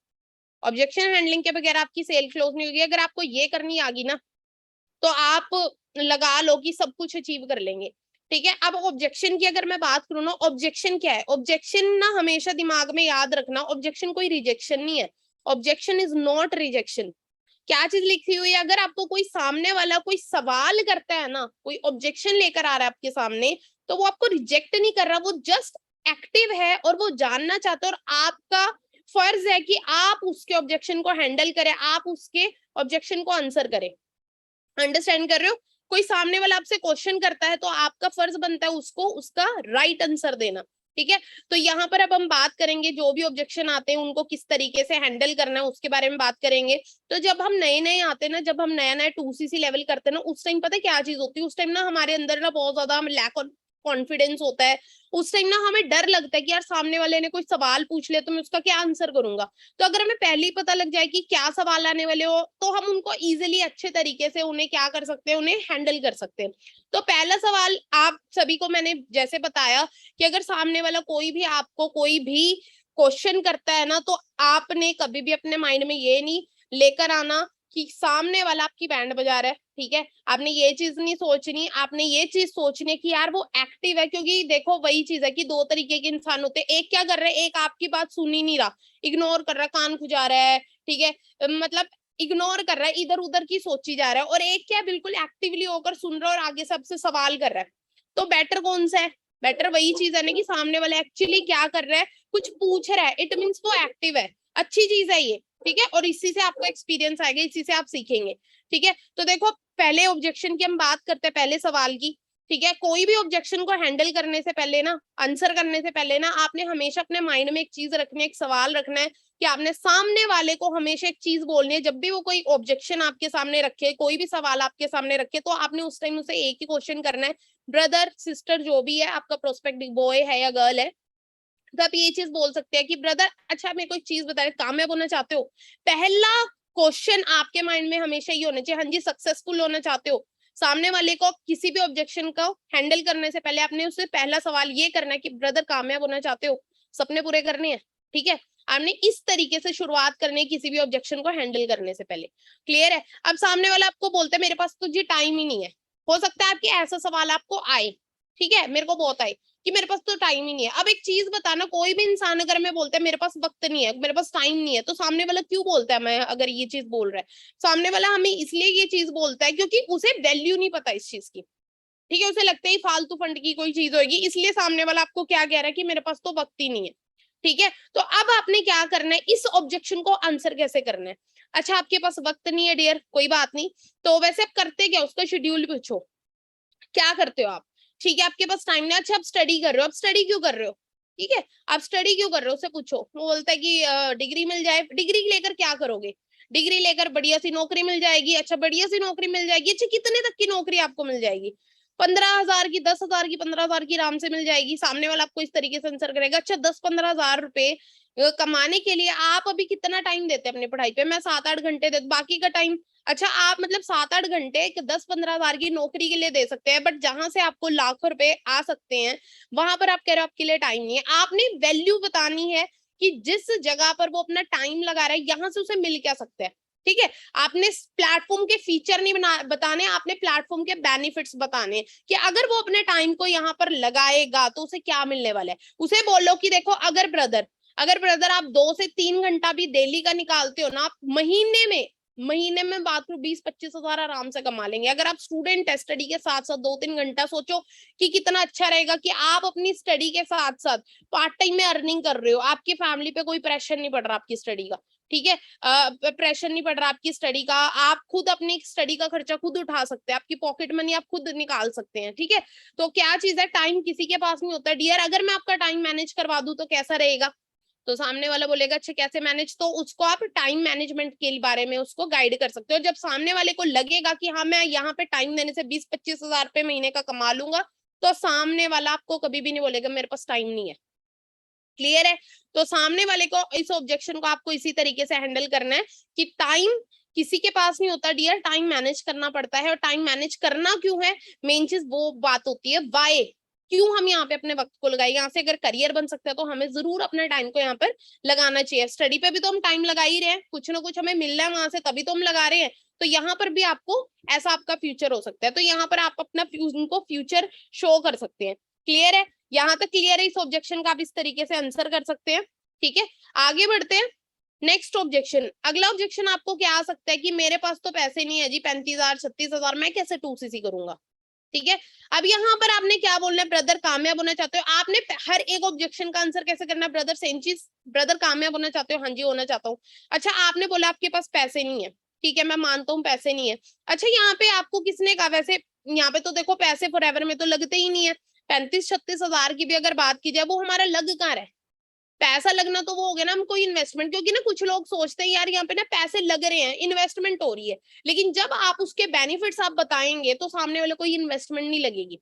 Speaker 3: ऑब्जेक्शन हैंडलिंग के बगैर आपकी सेल क्लोज नहीं होगी। अगर आपको ये करनी आ गई ना तो आप लगा लो कि सब कुछ अचीव कर लेंगे, ठीक है। अब ऑब्जेक्शन की अगर मैं बात करूँ ना, ऑब्जेक्शन क्या है, ऑब्जेक्शन ना हमेशा दिमाग में याद रखना, ऑब्जेक्शन कोई रिजेक्शन नहीं है, ऑब्जेक्शन इज नॉट रिजेक्शन। क्या चीज लिखी हुई है, अगर आपको कोई सामने वाला कोई सवाल करता है ना, कोई ऑब्जेक्शन लेकर आ रहा है आपके सामने, तो वो आपको रिजेक्ट नहीं कर रहा, वो जस्ट एक्टिव है और वो जानना चाहता है, और आपका फर्ज है कि आप उसके ऑब्जेक्शन को हैंडल करें, आप उसके ऑब्जेक्शन को आंसर करें। अंडरस्टैंड कर रहे हो? कोई सामने वाला आपसे क्वेश्चन करता है तो आपका फर्ज बनता है उसको उसका राइट आंसर देना, ठीक है। तो यहाँ पर अब हम बात करेंगे जो भी ऑब्जेक्शन आते हैं उनको किस तरीके से हैंडल करना है उसके बारे में बात करेंगे। तो जब हम नए नए आते हैं ना, जब हम नया नया 2cc लेवल करते हैं ना, उस टाइम पता है क्या चीज होती है, उस टाइम ना हमारे अंदर ना बहुत ज्यादा लैक ऑफ कॉन्फिडेंस होता है। उस टाइम ना हमें डर लगता है कि यार सामने वाले ने कोई सवाल पूछ लिया तो मैं उसका क्या आंसर करूंगा। तो अगर हमें पहले ही पता लग जाए कि क्या सवाल आने वाले हो, तो हम उनको इजीली अच्छे तरीके से उन्हें क्या कर सकते हैं, उन्हें हैंडल कर सकते हैं। तो पहला सवाल आप सभी को मैंने जैसे बताया कि अगर सामने वाला कोई भी आपको कोई भी क्वेश्चन करता है ना, तो आपने कभी भी अपने माइंड में ये नहीं लेकर आना कि सामने वाला आपकी बैंड बजा रहा है, ठीक है। आपने ये चीज नहीं सोचनी, आपने ये चीज सोचनी है कि यार वो एक्टिव है, क्योंकि देखो वही चीज है कि दो तरीके के इंसान होते हैं। एक क्या कर रहा है, एक आपकी बात सुन ही नहीं रहा, इग्नोर कर रहा है, कान खुजा रहा है, ठीक है, मतलब इग्नोर कर रहा है, इधर उधर की सोची जा रहा है। और एक क्या बिल्कुल एक्टिवली होकर सुन रहा है और आगे सबसे सवाल कर रहा है। तो बेटर कौन सा है? बेटर वही चीज है ना कि सामने वाला एक्चुअली क्या कर रहा है, कुछ पूछ रहा है, इट मीन्स वो एक्टिव है, अच्छी चीज है ये, ठीक है। और इसी से आपको एक्सपीरियंस आएगा, इसी से आप सीखेंगे, ठीक है। तो देखो पहले ऑब्जेक्शन की हम बात करते हैं, पहले सवाल की, ठीक है। कोई भी ऑब्जेक्शन को हैंडल करने से पहले ना, आंसर करने से पहले ना, आपने हमेशा अपने माइंड में एक चीज रखनी है, एक सवाल रखना है कि आपने सामने वाले को हमेशा एक चीज बोलनी है। जब भी वो कोई ऑब्जेक्शन आपके सामने रखे, कोई भी सवाल आपके सामने रखे, तो आपने उस टाइम उसे एक ही क्वेश्चन करना है, ब्रदर सिस्टर जो भी है आपका प्रोस्पेक्टिव बॉय है या गर्ल है, तो आप ये चीज बोल सकते हैं कि ब्रदर अच्छा मेरे को एक चीज बताए, कामयाब होना चाहते हो? पहला क्वेश्चन आपके माइंड में हमेशा ये होना चाहिए, हाँ जी सक्सेसफुल होना चाहते हो? सामने वाले को किसी भी ऑब्जेक्शन को हैंडल करने से पहले आपने उससे पहला सवाल ये करना है कि ब्रदर कामयाब होना चाहते हो, सपने पूरे करने हैं, ठीक है। आपने इस तरीके से शुरुआत करनी है किसी भी ऑब्जेक्शन को हैंडल करने से पहले, क्लियर है। अब सामने वाला आपको बोलता है मेरे पास तो जी टाइम ही नहीं है, हो सकता है आपके ऐसा सवाल आपको आए, ठीक है, मेरे को बहुत आए कि मेरे पास तो टाइम ही नहीं है। अब एक चीज बताना, कोई भी इंसान अगर मैं बोलता है मेरे पास वक्त नहीं है, मेरे पास टाइम नहीं है, तो सामने वाला क्यों बोलता है? मैं अगर ये चीज बोल रहा है, सामने वाला हमें इसलिए ये चीज बोलता है क्योंकि उसे वैल्यू नहीं पता इस चीज की, ठीक है। उसे लगता है फालतू फंड की कोई चीज होगी, इसलिए सामने वाला आपको क्या कह रहा है कि मेरे पास तो वक्त ही नहीं है, ठीक है। तो अब आपने क्या करना है, इस ऑब्जेक्शन को आंसर कैसे करना है। अच्छा आपके पास वक्त नहीं है डियर, कोई बात नहीं, तो वैसे आप करते क्या, उसका शेड्यूल पूछो, क्या करते हो आप, ठीक है। आपके पास टाइम नहीं, अच्छा आप स्टडी कर रहे हो, आप स्टडी क्यों कर रहे हो, ठीक है, आप स्टडी क्यों कर रहे हो उससे पूछो। वो बोलता है कि डिग्री मिल जाए, डिग्री लेकर क्या करोगे, डिग्री लेकर बढ़िया सी नौकरी मिल जाएगी, अच्छा बढ़िया सी नौकरी मिल जाएगी, अच्छा कितने तक की नौकरी आपको मिल जाएगी, 15,000 की, 10,000 की, 15,000 की आराम से मिल जाएगी। सामने वाला आपको इस तरीके से आंसर करेगा, अच्छा 10-15,000 रुपए कमाने के लिए आप अभी कितना टाइम देते हैं अपनी पढ़ाई पे? मैं 7-8 घंटे देते, बाकी का टाइम, अच्छा आप मतलब 7-8 घंटे 10-15,000 की नौकरी के लिए दे सकते हैं, बट जहां से आपको लाखों रुपए आ सकते हैं वहां पर आप कह रहे हो आपके लिए टाइम नहीं है। आपने वैल्यू बतानी है कि जिस जगह पर वो अपना टाइम लगा रहा है यहाँ से उसे मिल क्या सकता है, ठीक है। आपने प्लेटफॉर्म के फीचर नहीं बताने, आपने प्लेटफॉर्म के बेनिफिट्स बताने कि अगर वो अपने टाइम को यहाँ पर लगाएगा तो उसे क्या मिलने वाला है। उसे बोलो कि देखो अगर ब्रदर आप 2 से 3 घंटा भी डेली का निकालते हो ना, आप महीने में बात करो 20-25 हजार आराम से कमा लेंगे। अगर आप स्टूडेंट है, स्टडी के साथ साथ 2-3 घंटा सोचो कि कितना अच्छा रहेगा कि आप अपनी स्टडी के साथ साथ पार्ट टाइम में अर्निंग कर रहे हो, आपकी फैमिली पे कोई प्रेशर नहीं पड़ रहा आपकी स्टडी का, ठीक है, प्रेशर नहीं पड़ रहा आपकी स्टडी का, आप खुद अपनी स्टडी का खर्चा खुद उठा सकते हैं, आपकी पॉकेट मनी आप खुद निकाल सकते हैं, ठीक है। तो क्या चीज है, टाइम किसी के पास नहीं होता डियर। अगर मैं आपका टाइम मैनेज करवा दूं तो कैसा रहेगा, तो सामने वाला बोलेगा अच्छा कैसे मैनेज, तो उसको आप टाइम मैनेजमेंट के बारे में उसको गाइड कर सकते हो। जब सामने वाले को लगेगा कि हाँ मैं यहाँ पे टाइम देने से 20-25 हजार रुपए महीने का कमा लूंगा, तो सामने वाला आपको कभी भी नहीं बोलेगा मेरे पास टाइम नहीं है, क्लियर है। तो सामने वाले को इस ऑब्जेक्शन को आपको इसी तरीके से हैंडल करना है कि टाइम किसी के पास नहीं होता डियर, टाइम मैनेज करना पड़ता है। और टाइम मैनेज करना क्यों है, मेन चीज वो बात होती है वाई, क्यों हम यहाँ पे अपने वक्त को लगाए। यहाँ से अगर करियर बन सकता है तो हमें जरूर अपने टाइम को यहाँ पर लगाना चाहिए। स्टडी पे भी तो हम टाइम लगा ही रहे हैं, कुछ ना कुछ हमें मिल रहा है वहां से, तभी तो हम लगा रहे हैं। तो यहाँ पर भी आपको ऐसा आपका फ्यूचर हो सकता है, तो यहाँ पर आप अपना उनको फ्यूचर शो कर सकते हैं, क्लियर है। यहाँ तक क्लियर है, इस ऑब्जेक्शन का आप इस तरीके से आंसर कर सकते हैं, ठीक है। आगे बढ़ते हैं, नेक्स्ट ऑब्जेक्शन। अगला ऑब्जेक्शन आपको क्या आ सकता है कि मेरे पास तो पैसे नहीं है जी, 35,000 36,000 मैं कैसे 2cc करूंगा, ठीक है। अब यहाँ पर आपने क्या बोलना है, ब्रदर कामयाब होना चाहते हो, आपने हर एक ऑब्जेक्शन का आंसर कैसे करना है, ब्रदर सेम चीज, ब्रदर कामयाब होना चाहते हो, हाँ जी होना चाहता हूँ। अच्छा आपने बोला आपके पास पैसे नहीं है, ठीक है मैं मानता हूँ पैसे नहीं है। अच्छा यहाँ पे आपको किसने कहा, वैसे यहाँ पे तो देखो पैसे फॉरएवर में तो लगते ही नहीं है, 35-36 हजार की भी अगर बात की जाए वो हमारा लग कहाँ रहा है, पैसा लगना तो वो हो गया ना हम कोई इन्वेस्टमेंट, क्योंकि ना कुछ लोग सोचते हैं यार यहाँ पे ना पैसे लग रहे हैं इन्वेस्टमेंट हो रही है, लेकिन जब आप उसके बेनिफिट्स आप बताएंगे तो सामने वाले को इन्वेस्टमेंट नहीं लगेगी,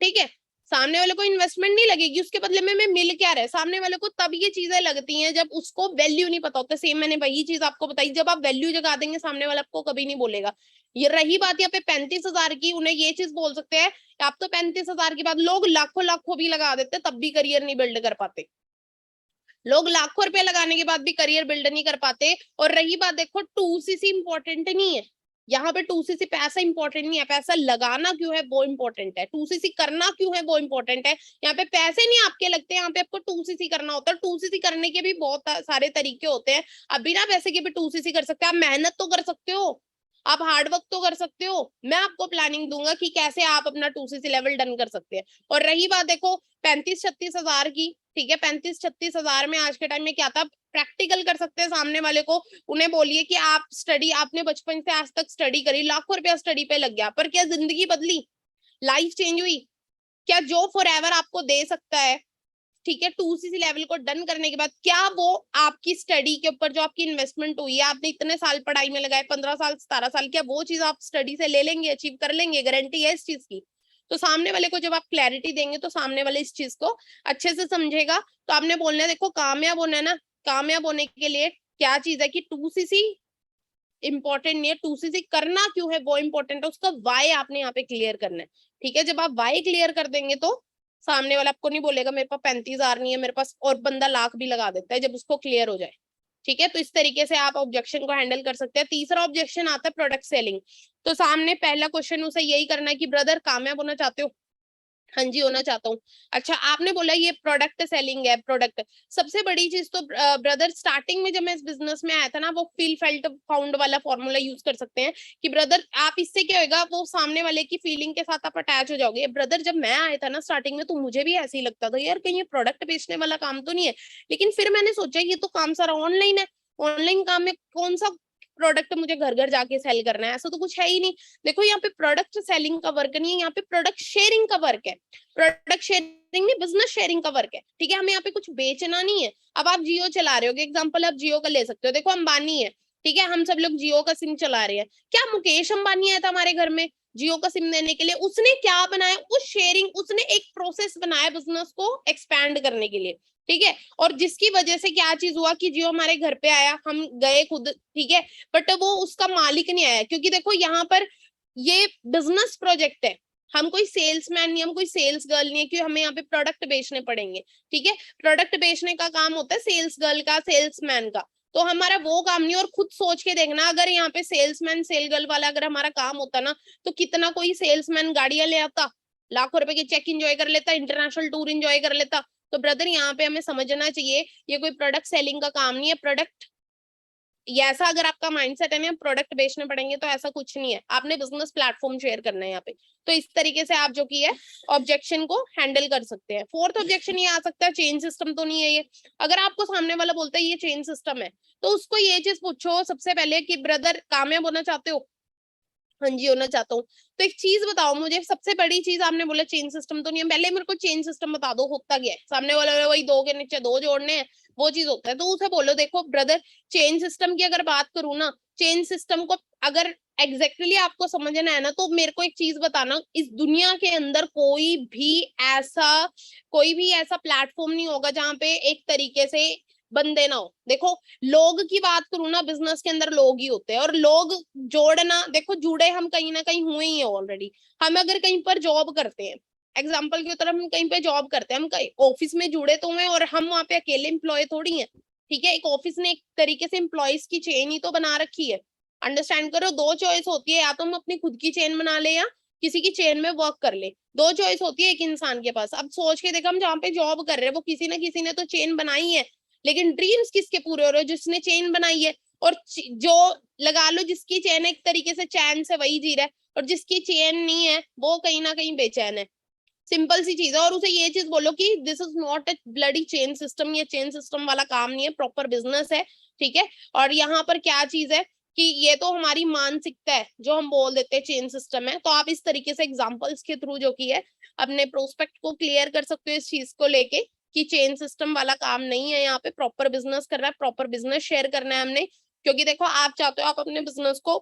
Speaker 3: ठीक है, सामने वाले को इन्वेस्टमेंट नहीं लगेगी, उसके बदले में मिल क्या रहा है, सामने वाले को तब ये चीजें लगती हैं जब उसको वैल्यू नहीं पता होता। सेम मैंने वही चीज आपको बताई, जब आप वैल्यू जगा देंगे सामने वाला आपको कभी नहीं बोलेगा। ये रही बात यहाँ पे 35,000 की, उन्हें ये चीज बोल सकते हैं आप तो 35,000 की बात, लोग लाखों लाखों भी लगा देते तब भी करियर नहीं बिल्ड कर पाते, लोग लाखों रुपए लगाने के बाद भी करियर बिल्ड नहीं कर पाते। और रही बात देखो 2cc इंपॉर्टेंट नहीं है, यहाँ पे 2cc पैसा इंपॉर्टेंट नहीं है, पैसा लगाना क्यों है वो इंपॉर्टेंट है, 2cc करना क्यों है वो इंपॉर्टेंट है। यहाँ पे पैसे नहीं आपके लगते, यहाँ पे आपको 2cc करना होता है। 2cc करने के भी बहुत सारे तरीके होते हैं, अब बिना पैसे के भी 2cc कर सकते हैं, आप मेहनत तो कर सकते हो, आप हार्ड वर्क तो कर सकते हो, मैं आपको प्लानिंग दूंगा कि कैसे आप अपना 2cc लेवल डन कर सकते हैं। और रही बात देखो 35-36 हजार की, ठीक है 35-36 हजार में आज के टाइम में क्या था, प्रैक्टिकल कर सकते हैं सामने वाले को, उन्हें बोलिए कि आप स्टडी, आपने बचपन से आज तक स्टडी करी, लाखों रुपया स्टडी पे लग गया, पर क्या जिंदगी बदली, लाइफ चेंज हुई, क्या जो फॉरएवर आपको दे सकता है, ठीक है 2cc लेवल को डन करने के बाद, क्या वो आपकी स्टडी के ऊपर जो आपकी इन्वेस्टमेंट हुई है, आपने इतने साल पढ़ाई में लगाए 15 साल 17 साल, क्या वो चीज आप स्टडी से ले लेंगे, अचीव कर लेंगे, गारंटी है इस चीज की। तो सामने वाले को जब आप क्लैरिटी देंगे तो सामने वाले इस चीज को अच्छे से समझेगा। तो आपने बोलना है देखो कामयाब होना है ना, कामयाब होने के लिए क्या चीज है कि 2cc इंपॉर्टेंट नहीं है, 2cc करना क्यों है वो इंपॉर्टेंट है, उसका वाई आपने यहाँ पे क्लियर करना है, ठीक है। जब आप वाई क्लियर कर देंगे तो सामने वाला आपको नहीं बोलेगा मेरे पास 35,000 नहीं है मेरे पास, और बंदा लाख भी लगा देता है जब उसको क्लियर हो जाए, ठीक है। तो इस तरीके से आप ऑब्जेक्शन को हैंडल कर सकते हैं। तीसरा ऑब्जेक्शन आता है प्रोडक्ट सेलिंग। तो सामने पहला क्वेश्चन उसे यही करना है कि ब्रदर कामयाब होना चाहते हो, हाँ जी होना चाहता हूँ। अच्छा आपने बोला ये प्रोडक्ट सेलिंग है, प्रोडक्ट सबसे बड़ी चीज तो ब्रदर स्टार्टिंग में जब मैं इस बिजनेस में आया था ना, वो फील फेल्ट फाउंड वाला फॉर्मूला यूज कर सकते हैं कि ब्रदर आप इससे क्या होगा, वो सामने वाले की फीलिंग के साथ आप अटैच हो जाओगे। ब्रदर जब मैं आया था ना स्टार्टिंग में तो मुझे भी ऐसे ही लगता था यार कहीं ये प्रोडक्ट बेचने वाला काम तो नहीं है, लेकिन फिर मैंने सोचा ये तो काम सारा ऑनलाइन है, ऑनलाइन काम में कौन सा प्रोडक्ट मुझे घर घर जाके सेल करना है, ऐसा तो कुछ है ही नहीं। देखो यहाँ पे प्रोडक्ट सेलिंग का वर्क नहीं है, यहाँ पे प्रोडक्ट शेयरिंग का वर्क है, प्रोडक्ट शेयरिंग नहीं बिजनेस शेयरिंग का वर्क है, ठीक है। हमें यहाँ पे कुछ बेचना नहीं है। अब आप जियो चला रहे हो, एग्जांपल आप जियो का ले सकते हो, देखो अंबानी है, ठीक है हम सब लोग जियो का सिम चला रहे हैं, क्या मुकेश अंबानी आया था हमारे घर में जियो का सिम देने के लिए, उसने क्या बनाया, उस शेयरिंग उसने एक प्रोसेस बनाया बिजनेस को एक्सपैंड करने के लिए, ठीक है। और जिसकी वजह से क्या चीज हुआ कि जियो हमारे घर पे आया, हम गए खुद, ठीक है, बट वो उसका मालिक नहीं आया, क्योंकि देखो यहाँ पर ये बिजनेस प्रोजेक्ट है, हम कोई सेल्समैन नहीं, हम कोई सेल्स गर्ल नहीं है कि हमें यहाँ पे प्रोडक्ट बेचने पड़ेंगे, ठीक है। प्रोडक्ट बेचने का काम होता है सेल्स गर्ल का, सेल्समैन का, तो हमारा वो काम नहीं। और खुद सोच के देखना अगर यहाँ पे सेल्समैन सेल गर्ल वाला अगर हमारा काम होता ना, तो कितना कोई सेल्समैन गाड़ियां ले आता, लाखों रुपए के चेक एंजॉय कर लेता, इंटरनेशनल टूर एंजॉय कर लेता। तो ब्रदर यहाँ पे हमें समझना चाहिए ये कोई प्रोडक्ट सेलिंग का काम नहीं है, प्रोडक्ट ये ऐसा अगर आपका माइंडसेट है ना प्रोडक्ट बेचने पड़ेंगे तो ऐसा कुछ नहीं है, आपने बिजनेस प्लेटफॉर्म शेयर करना है यहाँ पे। तो इस तरीके से आप जो की है ऑब्जेक्शन को हैंडल कर सकते हैं। फोर्थ ऑब्जेक्शन ये आ सकता है चेन सिस्टम तो नहीं है ये। अगर आपको सामने वाला बोलता है ये चेन सिस्टम है, तो उसको ये चीज पूछो सबसे पहले कि ब्रदर कामयाब होना चाहते हो, हाँ जी होना चाहता हूँ। तो एक चीज बताओ मुझे, सबसे बड़ी चीज आपने बोला चेन सिस्टम तो नहीं है, पहले मेरे को चेन सिस्टम बता दो होता क्या है। सामने वाला वही दो के नीचे दो जोड़ने हैं वो चीज होता है, तो उसे बोलो देखो ब्रदर चेन सिस्टम की अगर बात करूँ ना, चेन सिस्टम को अगर एग्जैक्टली आपको समझना है ना, तो मेरे को एक चीज बताना, इस दुनिया के अंदर कोई भी ऐसा प्लेटफॉर्म नहीं होगा जहाँ पे एक तरीके से बंदे ना हो। देखो लोग की बात करूँ ना, बिजनेस के अंदर लोग ही होते हैं, और लोग जोड़ना, देखो जुड़े हम कहीं ना कहीं हुए ही है ऑलरेडी। हम अगर कहीं पर जॉब करते हैं, एग्जाम्पल की तरफ हम कहीं पे जॉब करते हैं, हम कहीं ऑफिस में जुड़े तो हैं, और हम वहाँ पे अकेले एम्प्लॉय थोड़ी हैं, ठीक है। एक ऑफिस ने एक तरीके से एम्प्लॉयज की चेन ही तो बना रखी है, अंडरस्टैंड करो। दो चॉइस होती है, या तो हम अपनी खुद की चेन बना ले या किसी की चेन में वर्क कर ले, दो चॉइस होती है एक इंसान के पास। अब सोच के देखो हम जहाँ पे जॉब कर रहे हैं वो किसी ना किसी ने तो चेन बनाई है, लेकिन ड्रीम्स किसके पूरे हो रहे हो, जिसने चेन बनाई है। और जो लगा लो जिसकी चेन एक तरीके से चैन से वही जी रहा है, और जिसकी चेन नहीं है वो कहीं ना कहीं बेचैन है। सिंपल सी चीज है। और उसे ये चीज बोलो कि this is not a bloody chain system, ये चेन सिस्टम वाला काम नहीं है, प्रॉपर बिजनेस है, ठीक है। और यहाँ पर क्या चीज है कि ये तो हमारी मानसिकता है जो हम बोल देते हैं चेन सिस्टम है। तो आप इस तरीके से एग्जांपल्स के थ्रू जो की है अपने प्रोस्पेक्ट को क्लियर कर सकते हो इस चीज को लेके कि चेन सिस्टम वाला काम नहीं है, यहाँ पे प्रॉपर बिजनेस करना है, प्रॉपर बिजनेस शेयर करना है हमने। क्योंकि देखो आप चाहते हो आप अपने बिजनेस को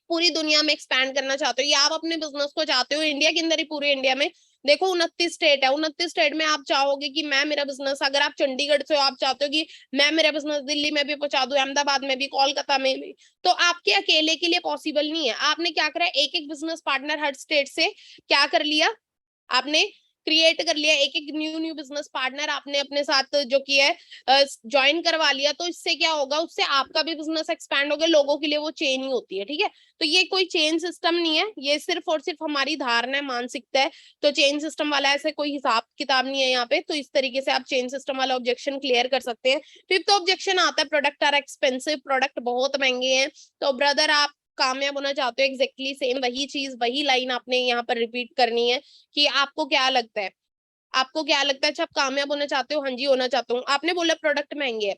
Speaker 3: पूरी दुनिया में एक्सपैंड करना चाहते हो, या आप अपने बिजनेस को चाहते हो इंडिया के अंदर ही, पूरे इंडिया में देखो 29 स्टेट है, 29 स्टेट में आप चाहोगे कि मैं मेरा बिजनेस, अगर आप चंडीगढ़ से हो आप चाहते हो कि मैं मेरा बिजनेस दिल्ली में भी पहुंचा दूं, अहमदाबाद में भी, कोलकाता में भी, तो आपके अकेले के लिए पॉसिबल नहीं है। आपने क्या करा, एक एक बिजनेस पार्टनर हर स्टेट से क्या कर लिया, आपने क्रिएट कर लिया, एक एक न्यू बिजनेस पार्टनर आपने अपने साथ जो किया है ज्वाइन करवा लिया। तो इससे क्या होगा, उससे आपका भी बिजनेस एक्सपैंड होगा, लोगों के लिए वो चेन ही होती है, ठीक है। तो ये कोई चेन सिस्टम नहीं है, ये सिर्फ और सिर्फ हमारी धारणा है, मानसिकता है। तो चेन सिस्टम वाला ऐसे कोई हिसाब किताब नहीं है यहाँ पे। तो इस तरीके से आप चेन सिस्टम वाला ऑब्जेक्शन क्लियर कर सकते हैं। फिफ्थ ऑब्जेक्शन आता है प्रोडक्ट आर एक्सपेंसिव, प्रोडक्ट बहुत महंगे हैं। तो ब्रदर आप कामयाब होना चाहते हो, एग्जैक्टली सेम वही चीज, वही लाइन आपने यहाँ पर रिपीट करनी है कि आपको क्या लगता है, आपको क्या लगता है। अच्छा आप कामयाब होना चाहते हो, हाँ जी होना चाहता हूँ, आपने बोला प्रोडक्ट महंगे है।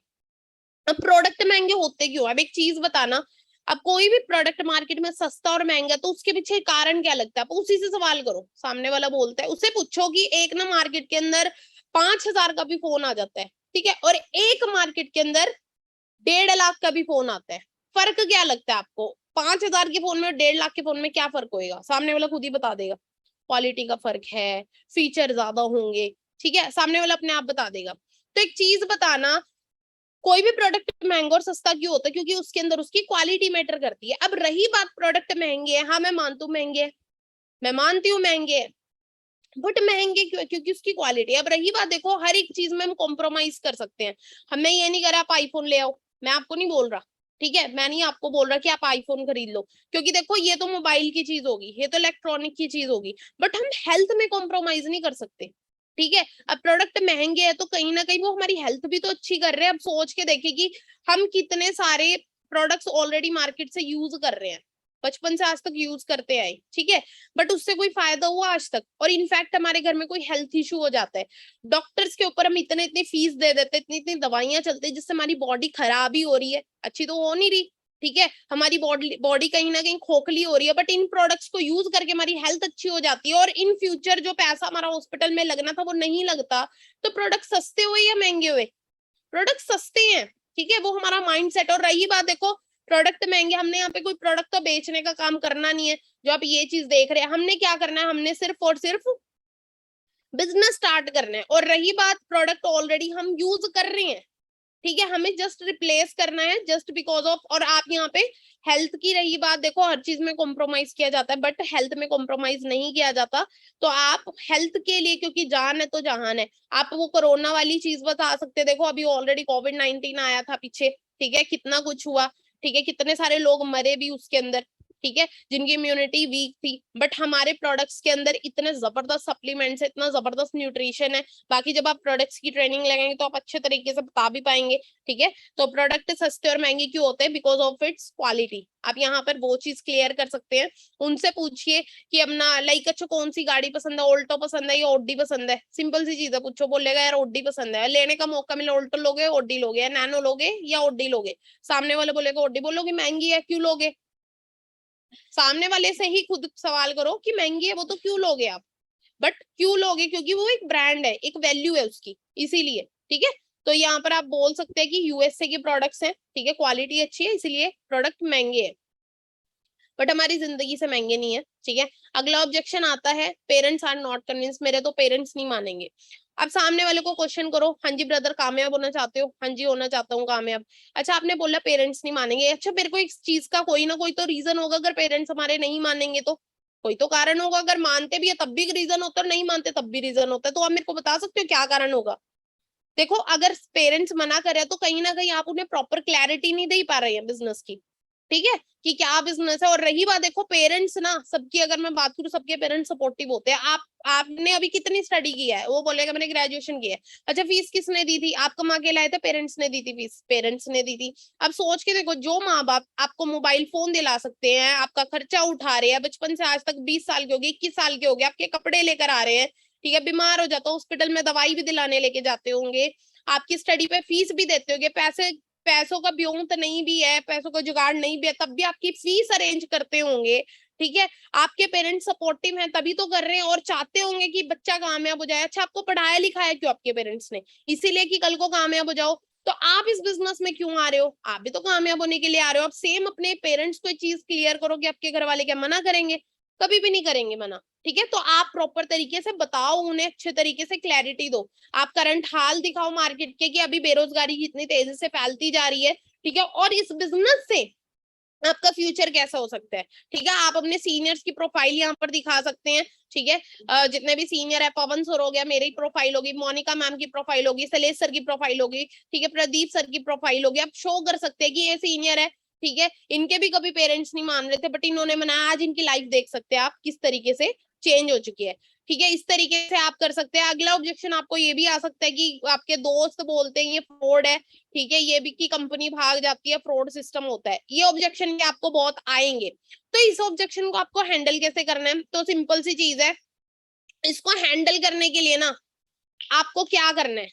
Speaker 3: अब प्रोडक्ट महंगे होते क्यों, अब एक चीज बताना, अब कोई भी प्रोडक्ट मार्केट में सस्ता और महंगा तो उसके पीछे कारण क्या लगता है, आप उसी से सवाल करो। सामने वाला बोलता है, उससे पूछो कि एक ना मार्केट के अंदर 5,000 का भी फोन आ जाता है, ठीक है, और एक मार्केट के अंदर 1.5 लाख का भी फोन आता है, फर्क क्या लगता है आपको। 5,000 के फोन में और 1.5 लाख के फोन में क्या फर्क होएगा, सामने वाला खुद ही बता देगा। क्वालिटी का फर्क है, फीचर ज्यादा होंगे, ठीक है, सामने वाला अपने आप बता देगा। तो एक चीज बताना, कोई भी प्रोडक्ट महंगा और सस्ता क्यों होता है, क्योंकि उसके अंदर उसकी क्वालिटी मैटर करती है। अब रही बात प्रोडक्ट महंगे है, हाँ मैं मानती हूँ महंगे है, मैं मानती हूँ महंगे है, बट महंगे क्यों है, क्योंकि उसकी क्वालिटी। अब रही बात, देखो हर एक चीज में हम कॉम्प्रोमाइज कर सकते हैं, हमें ये नहीं करा आप आईफोन ले आओ, मैं आपको नहीं बोल रहा, ठीक है, मैं नहीं आपको बोल रहा कि आप आईफोन खरीद लो, क्योंकि देखो ये तो मोबाइल की चीज होगी, ये तो इलेक्ट्रॉनिक की चीज होगी, बट हम हेल्थ में कॉम्प्रोमाइज नहीं कर सकते, ठीक है। अब प्रोडक्ट महंगे हैं तो कहीं ना कहीं वो हमारी हेल्थ भी तो अच्छी कर रहे हैं। अब सोच के देखे कि हम कितने सारे प्रोडक्ट्स ऑलरेडी मार्केट से यूज कर रहे हैं, बचपन से आज तक यूज करते आए, ठीक है, बट उससे कोई फायदा हुआ आज तक। और इनफैक्ट हमारे घर में कोई हेल्थ इशू हो जाता है, डॉक्टर्स के ऊपर हम इतने इतनी फीस दे देते, इतनी इतनी दवाइयां चलती है जिससे हमारी बॉडी खराब ही हो रही है, अच्छी तो हो नहीं रही, ठीक है, हमारी बॉडी कहीं ना कहीं खोखली हो रही है, बट इन प्रोडक्ट्स को यूज करके हमारी हेल्थ अच्छी हो जाती है, और इन फ्यूचर जो पैसा हमारा हॉस्पिटल में लगना था वो नहीं लगता। तो प्रोडक्ट सस्ते हुए या महंगे हुए, प्रोडक्ट सस्ते हैं, ठीक है, वो हमारा माइंडसेट। और रही बात, देखो प्रोडक्ट महंगे, हमने यहाँ पे कोई प्रोडक्ट तो बेचने का काम करना नहीं है, जो आप ये चीज देख रहे हैं, हमने क्या करना है, हमने सिर्फ और सिर्फ बिजनेस स्टार्ट करना है। और रही बात प्रोडक्ट ऑलरेडी हम यूज कर रहे हैं, ठीक है, हमें जस्ट रिप्लेस करना है, जस्ट बिकॉज ऑफ। और आप यहाँ पे हेल्थ की रही बात, देखो हर चीज में कॉम्प्रोमाइज किया जाता है, बट हेल्थ में कॉम्प्रोमाइज नहीं किया जाता। तो आप हेल्थ के लिए, क्योंकि जान है तो जहान है, आप वो कोरोना वाली चीज बता सकते, देखो अभी ऑलरेडी कोविड-19 आया था पीछे, ठीक है, कितना कुछ हुआ, ठीक है, कितने सारे लोग मरे भी उसके अंदर, ठीक है, जिनकी इम्यूनिटी वीक थी, बट हमारे प्रोडक्ट्स के अंदर इतने जबरदस्त सप्लीमेंट्स है, इतना जबरदस्त न्यूट्रिशन है। बाकी जब आप प्रोडक्ट्स की ट्रेनिंग लगाएंगे तो आप अच्छे तरीके से बता भी पाएंगे, ठीक है। तो प्रोडक्ट सस्ते और महंगे क्यों होते हैं, बिकॉज ऑफ इट्स क्वालिटी। आप यहाँ पर वो चीज क्लियर कर सकते हैं, उनसे पूछिए कि अपना लाइक अच्छा कौन सी गाड़ी पसंद है, ऑल्टो पसंद है या ऑडी पसंद है, सिंपल सी चीज है, पूछो, बोलेगा यार ऑडी पसंद है, लेने का मौका मिले ऑल्टो लोगे, ऑडी लोगे, या नैनो लोगे या ऑडी लोगे, सामने वाले बोलेगा ऑडी, बोलोगे महंगी है क्यों लोगे, सामने वाले से ही खुद सवाल करो कि महंगी है वो तो क्यों लोगे आप, बट क्यों लोगे, क्योंकि वो एक ब्रांड है, एक वैल्यू है उसकी, इसीलिए, ठीक है। तो यहाँ पर आप बोल सकते हैं कि यूएसए के प्रोडक्ट्स हैं, ठीक है, क्वालिटी अच्छी है इसलिए प्रोडक्ट महंगे हैं, बट हमारी जिंदगी से महंगे नहीं है, ठीक है। अगला ऑब्जेक्शन आता है पेरेंट्स आर नॉट कन्विंस, मेरे तो पेरेंट्स नहीं मानेंगे। अब सामने वाले को क्वेश्चन करो, हाँ जी ब्रदर कामयाब होना चाहते हो, हाँ जी होना चाहता हूँ कामयाब। अच्छा आपने बोला पेरेंट्स नहीं मानेंगे, अच्छा मेरे को इस चीज का कोई ना कोई तो रीजन होगा, अगर पेरेंट्स हमारे नहीं मानेंगे तो कोई तो कारण होगा, अगर मानते भी है तब भी रीजन होता है, नहीं मानते तब भी रीजन होता है, तो आप मेरे को बता सकते हो क्या कारण होगा। देखो अगर पेरेंट्स मना कर रहे हैं तो कहीं ना कहीं आप उन्हें प्रॉपर क्लैरिटी नहीं दे पा रहे हैं बिजनेस की, ठीक है, कि क्या बिजनेस है। और रही बात देखो पेरेंट्स ना, सबकी अगर मैं बात करूँ, सबके पेरेंट्स सपोर्टिव होते हैं। आपने अभी कितनी स्टडी किया है, वो बोलेगा मैंने ग्रेजुएशन किया है। अच्छा फीस किसने दी थी, आप कमा के लाए थे, पेरेंट्स ने दी थी फीस, पेरेंट्स ने दी थी। अब सोच के देखो, जो माँ बाप आपको मोबाइल फोन दिला सकते हैं, आपका खर्चा उठा रहे हैं, बचपन से आज तक 20 साल के हो गए, 21 साल के हो गए, आपके कपड़े लेकर आ रहे हैं, ठीक है, बीमार हो जाता हो हॉस्पिटल में दवाई भी दिलाने लेके जाते होंगे, आपकी स्टडी पे फीस भी देते होंगे, पैसों का ब्योंत नहीं भी है, पैसों का जुगाड़ नहीं भी है, तब भी आपकी फीस अरेंज करते होंगे, ठीक है। आपके पेरेंट्स सपोर्टिव हैं तभी तो कर रहे हैं, और चाहते होंगे कि बच्चा कामयाब हो जाए। अच्छा आपको पढ़ाया लिखाया क्यों आपके पेरेंट्स ने, इसीलिए कि कल को कामयाब हो जाओ। तो आप इस बिजनेस में क्यों आ रहे हो, आप भी तो कामयाब होने के लिए आ रहे हो। आप सेम अपने पेरेंट्स को चीज क्लियर करो कि आपके घर वाले क्या मना करेंगे, कभी भी नहीं करेंगे मना, ठीक है। तो आप प्रॉपर तरीके से बताओ उन्हें, अच्छे तरीके से क्लैरिटी दो, आप करंट हाल दिखाओ मार्केट के कि अभी बेरोजगारी कितनी तेजी से फैलती जा रही है, ठीक है, और इस बिजनेस से आपका फ्यूचर कैसा हो सकता है, ठीक है। आप अपने सीनियर्स की प्रोफाइल यहाँ पर दिखा सकते हैं, ठीक है। जितने भी सीनियर है, पवन सर हो गया, मेरी प्रोफाइल होगी, मोनिका मैम की प्रोफाइल होगी, शैलेश सर की प्रोफाइल होगी, ठीक है, प्रदीप सर की प्रोफाइल होगी। आप शो कर सकते हैं कि ये सीनियर है, ठीक है। इनके भी कभी पेरेंट्स नहीं मान रहे थे, बट इन्होंने मनाया, आज इनकी लाइफ देख सकते हैं आप किस तरीके से चेंज हो चुकी है, ठीक है। इस तरीके से आप कर सकते हैं। अगला ऑब्जेक्शन आपको ये भी आ सकता है कि आपके दोस्त बोलते हैं ये फ्रॉड है, ठीक है, ये भी की कंपनी भाग जाती है, फ्रॉड सिस्टम होता है। ये ऑब्जेक्शन भी आपको बहुत आएंगे। तो इस ऑब्जेक्शन को आपको हैंडल कैसे करना है, तो सिंपल सी चीज है, इसको हैंडल करने के लिए ना आपको क्या करना है,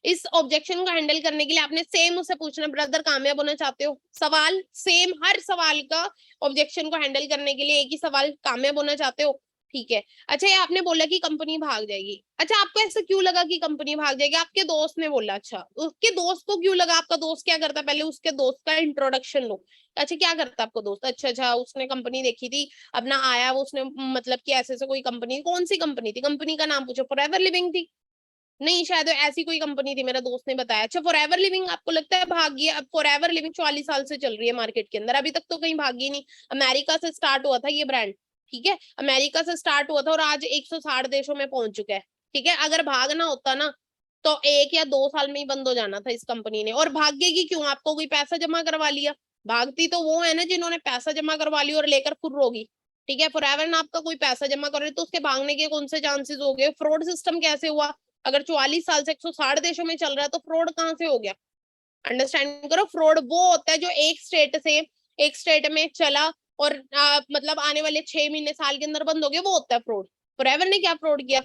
Speaker 3: इस ऑब्जेक्शन को हैंडल करने के लिए आपने सेम उससे पूछना, ब्रदर कामयाब होना चाहते हो, सवाल सेम, हर सवाल का ऑब्जेक्शन को हैंडल करने के लिए एक ही सवाल, कामयाब होना चाहते हो, ठीक है। अच्छा ये आपने बोला कि कंपनी भाग जाएगी, अच्छा आपको ऐसा क्यों लगा कि कंपनी भाग जाएगी, आपके दोस्त ने बोला, अच्छा उसके दोस्त को क्यों लगा, आपका दोस्त क्या करता, पहले उसके दोस्त का इंट्रोडक्शन लो। अच्छा क्या करता आपको दोस्त, अच्छा उसने कंपनी देखी थी, अपना आया वो उसने, मतलब कि ऐसे से कोई कंपनी, कौन सी कंपनी थी, कंपनी का नाम पूछो, फॉरएवर लिविंग थी, नहीं शायद ऐसी कोई कंपनी थी, मेरा दोस्त ने बताया। अच्छा फॉरएवर लिविंग आपको लगता है भागी है, अब फॉरएवर लिविंग 44 साल से चल रही है मार्केट के अंदर, अभी तक तो कहीं भागी नहीं। अमेरिका से स्टार्ट हुआ था ये ब्रांड, ठीक है, अमेरिका से स्टार्ट हुआ था और आज 160 देशों में पहुंच चुका है, ठीक है। अगर भागना होता ना तो 1 या 2 साल में ही बंद हो जाना था इस कंपनी ने। और भागेगी क्यों, आपको कोई पैसा जमा करवा लिया, भागती तो वो है ना जिन्होंने पैसा जमा करवा लिया और लेकर फुर्र होगी, ठीक है। फॉरएवर ने आपका कोई पैसा जमा कर रहे तो उसके भागने के कौन से चांसेस हो गए, फ्रॉड सिस्टम कैसे हुआ, अगर 44 साल से 160 देशों में चल रहा है तो फ्रॉड कहाँ से हो गया। अंडरस्टैंड करो, फ्रॉड वो होता है जो एक स्टेट से एक स्टेट में चला और मतलब आने वाले 6 महीने साल के अंदर बंद हो गया, वो होता है फ्रॉड। फॉरएवर ने क्या फ्रॉड किया,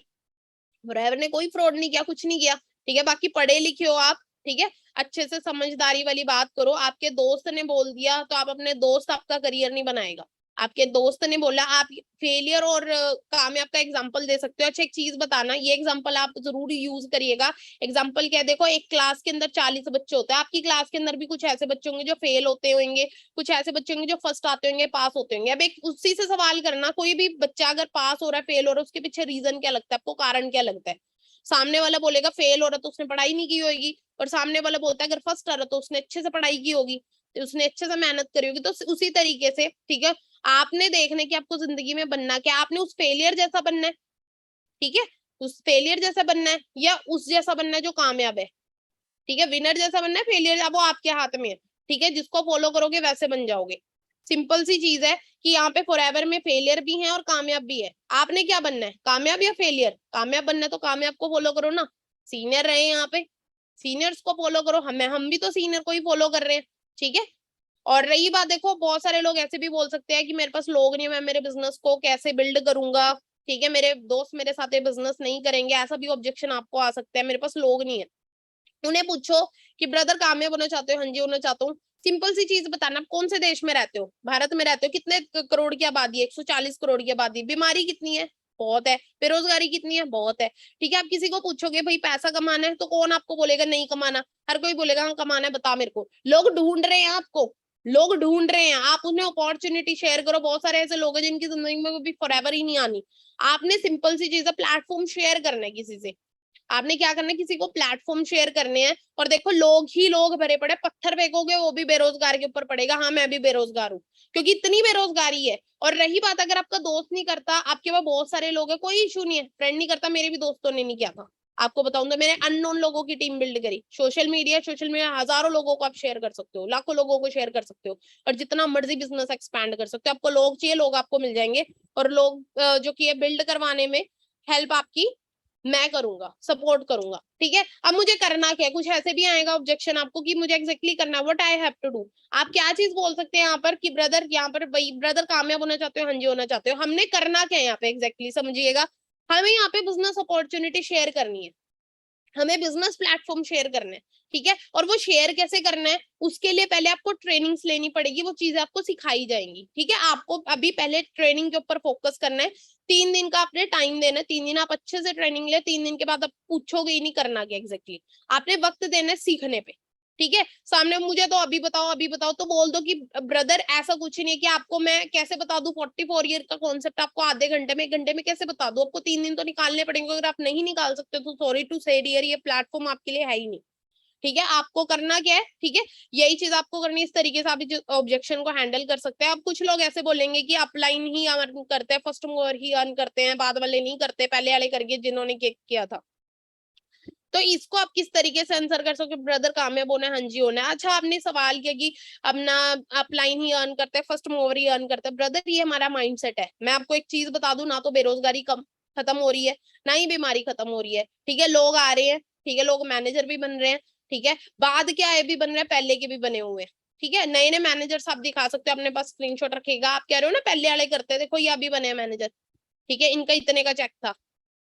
Speaker 3: फॉरएवर ने कोई फ्रॉड नहीं किया, कुछ नहीं किया, ठीक है। बाकी पढ़े लिखे हो आप, ठीक है, अच्छे से समझदारी वाली बात करो। आपके दोस्त ने बोल दिया तो आप अपने दोस्त आपका करियर नहीं बनाएगा, आपके दोस्त ने बोला, आप फेलियर और कामयाब का एग्जांपल दे सकते हो। अच्छा एक चीज बताना, ये एग्जांपल आप जरूर यूज करिएगा। एग्जांपल क्या है, देखो एक क्लास के अंदर 40 बच्चे होते हैं, आपकी क्लास के अंदर भी कुछ ऐसे बच्चे होंगे जो फेल होते होंगे, कुछ ऐसे बच्चे होंगे जो फर्स्ट आते होंगे, पास होते होंगे। अब एक उसी से सवाल करना, कोई भी बच्चा अगर पास हो रहा है, फेल हो रहा है, उसके पीछे रीजन क्या लगता है आपको, कारण क्या लगता है। सामने वाला बोलेगा फेल हो रहा तो उसने पढ़ाई नहीं की होगी, और सामने वाला बोलता है अगर फर्स्ट आ रहा तो उसने अच्छे से पढ़ाई की होगी, तो उसने अच्छे से मेहनत करी होगी। तो उसी तरीके से, ठीक है, आपने देखना कि आपको जिंदगी में बनना क्या, आपने उस फेलियर जैसा बनना है, ठीक है, उस फेलियर जैसा बनना है या उस जैसा बनना है जो कामयाब है, ठीक है। विनर जैसा बनना है, फेलियर वो आपके हाथ में है, ठीक है, जिसको फॉलो करोगे वैसे बन जाओगे। सिंपल सी चीज है कि यहाँ पे फॉरएवर में फेलियर भी है और कामयाब भी है, आपने क्या बनना है, कामयाब या फेलियर, कामयाब बनना है तो कामयाब को फॉलो करो ना, सीनियर रहे यहाँ पे, सीनियर्स को फॉलो करो, हम भी तो सीनियर को ही फॉलो कर रहे हैं, ठीक है। और रही बात, देखो बहुत सारे लोग ऐसे भी बोल सकते हैं कि मेरे पास लोग नहीं है, मैं मेरे बिजनेस को कैसे बिल्ड करूंगा, ठीक है, मेरे दोस्त मेरे साथ ये बिजनेस नहीं करेंगे, ऐसा भी ऑब्जेक्शन आपको आ सकता है, मेरे पास लोग नहीं है। उन्हें पूछो कि ब्रदर कामयाब होना चाहते हो, हाँ जी होना चाहता हूँ, सिंपल सी चीज बताना, आप कौन से देश में रहते हो, भारत में रहते हो, कितने करोड़ की आबादी है, 140 करोड़ की आबादी, बीमारी कितनी है, बहुत है, बेरोजगारी कितनी है, बहुत है, ठीक है। आप किसी को पूछोगे भाई पैसा कमाना है तो कौन आपको बोलेगा नहीं कमाना, हर कोई बोलेगा हाँ कमाना है, बता मेरे को, लोग ढूंढ रहे हैं आपको, लोग ढूंढ रहे हैं, आप उन्हें अपॉर्चुनिटी शेयर करो। बहुत सारे ऐसे लोग हैं जिनकी जिंदगी में भी फॉरएवर ही नहीं आनी, आपने सिंपल सी चीज है, प्लेटफॉर्म शेयर करना है किसी से, आपने क्या करना है, किसी को प्लेटफॉर्म शेयर करने हैं। और देखो लोग ही लोग भरे पड़े, पत्थर फेंकोगे वो भी बेरोजगार के ऊपर पड़ेगा, हाँ मैं भी बेरोजगार हूँ, क्योंकि इतनी बेरोजगारी है। और रही बात, अगर आपका दोस्त नहीं करता, आपके पास बहुत सारे लोग हैं, कोई इशू नहीं है, फ्रेंड नहीं करता, मेरे भी दोस्तों ने नहीं किया था, आपको बताऊं तो मैंने अननोन लोगों की टीम बिल्ड करी। सोशल मीडिया हजारों लोगों को आप शेयर कर सकते हो, लाखों लोगों को शेयर कर सकते हो, और जितना मर्जी बिजनेस एक्सपैंड कर सकते हो। आपको लोग चाहिए, लोग आपको मिल जाएंगे, और लोग जो कि बिल्ड करवाने में हेल्प आपकी मैं करूंगा, सपोर्ट करूंगा। ठीक है, अब मुझे करना क्या है? कुछ ऐसे भी आएगा ऑब्जेक्शन आपको कि मुझे एग्जैक्टली करना, what I have to do. आप क्या चीज बोल सकते हैं यहाँ पर कि ब्रदर, यहाँ पर भाई ब्रदर कामयाब होना चाहते हो, हाँ जी होना चाहते हो, हमने करना क्या है यहाँ पे एग्जैक्टली समझिएगा। हमें यहाँ पे बिजनेस अपॉर्चुनिटी शेयर करनी है, हमें बिजनेस प्लेटफॉर्म शेयर करना है। ठीक है, और वो शेयर कैसे करना है, उसके लिए पहले आपको ट्रेनिंग्स लेनी पड़ेगी, वो चीजें आपको सिखाई जाएंगी। ठीक है, आपको अभी पहले ट्रेनिंग के ऊपर फोकस करना है। 3 दिन का आपने टाइम देना है, 3 दिन आप अच्छे से ट्रेनिंग ले, 3 दिन के बाद आप पूछोगे ही नहीं करना क्या एग्जैक्टली, आपने वक्त देना है सीखने पे। ठीक है, सामने मुझे तो अभी बताओ अभी बताओ, तो बोल दो कि ब्रदर ऐसा कुछ नहीं है कि आपको मैं कैसे बता दूं 44 ईयर का कॉन्सेप्ट आपको आधे घंटे में, 1 घंटे में कैसे बता दूं। आपको 3 दिन तो निकालने पड़ेंगे, अगर आप नहीं निकाल सकते तो सॉरी टू से डियर, ये प्लेटफॉर्म आपके लिए है ही नहीं। ठीक है, आपको करना क्या है, ठीक है, यही चीज आपको करनी है। इस तरीके से आप ऑब्जेक्शन को हैंडल कर सकते हैं। अब कुछ लोग ऐसे बोलेंगे कि अपलाइन ही अर्न करते हैं, फर्स्ट मूवर ही अर्न करते हैं, बाद वाले नहीं करते, पहले वाले करके जिन्होंने किया था। तो इसको आप किस तरीके से आंसर कर सकते हो, ब्रदर कामयाब होना है, हाँ जी होना है। अच्छा, आपने सवाल किया कि अपना अपलाइन ही अर्न करते हैं, फर्स्ट मूवर ही अर्न करते हैं। ब्रदर, ये हमारा माइंडसेट है। मैं आपको एक चीज बता दूं, ना तो बेरोजगारी कम खत्म हो रही है, ना ही बीमारी खत्म हो रही है। ठीक है, लोग आ रहे हैं, ठीक है, लोग मैनेजर भी बन रहे हैं। ठीक है, बाद के आए भी बन रहे हैं, पहले के भी बने हुए हैं। ठीक है, नए नए मैनेजर्स आप दिखा सकते हो, अपने पास स्क्रीनशॉट रखेगा। आप कह रहे हो ना पहले वाले करते हैं, देखो ये अभी बने हैं मैनेजर। ठीक है, इनका इतने का चेक था,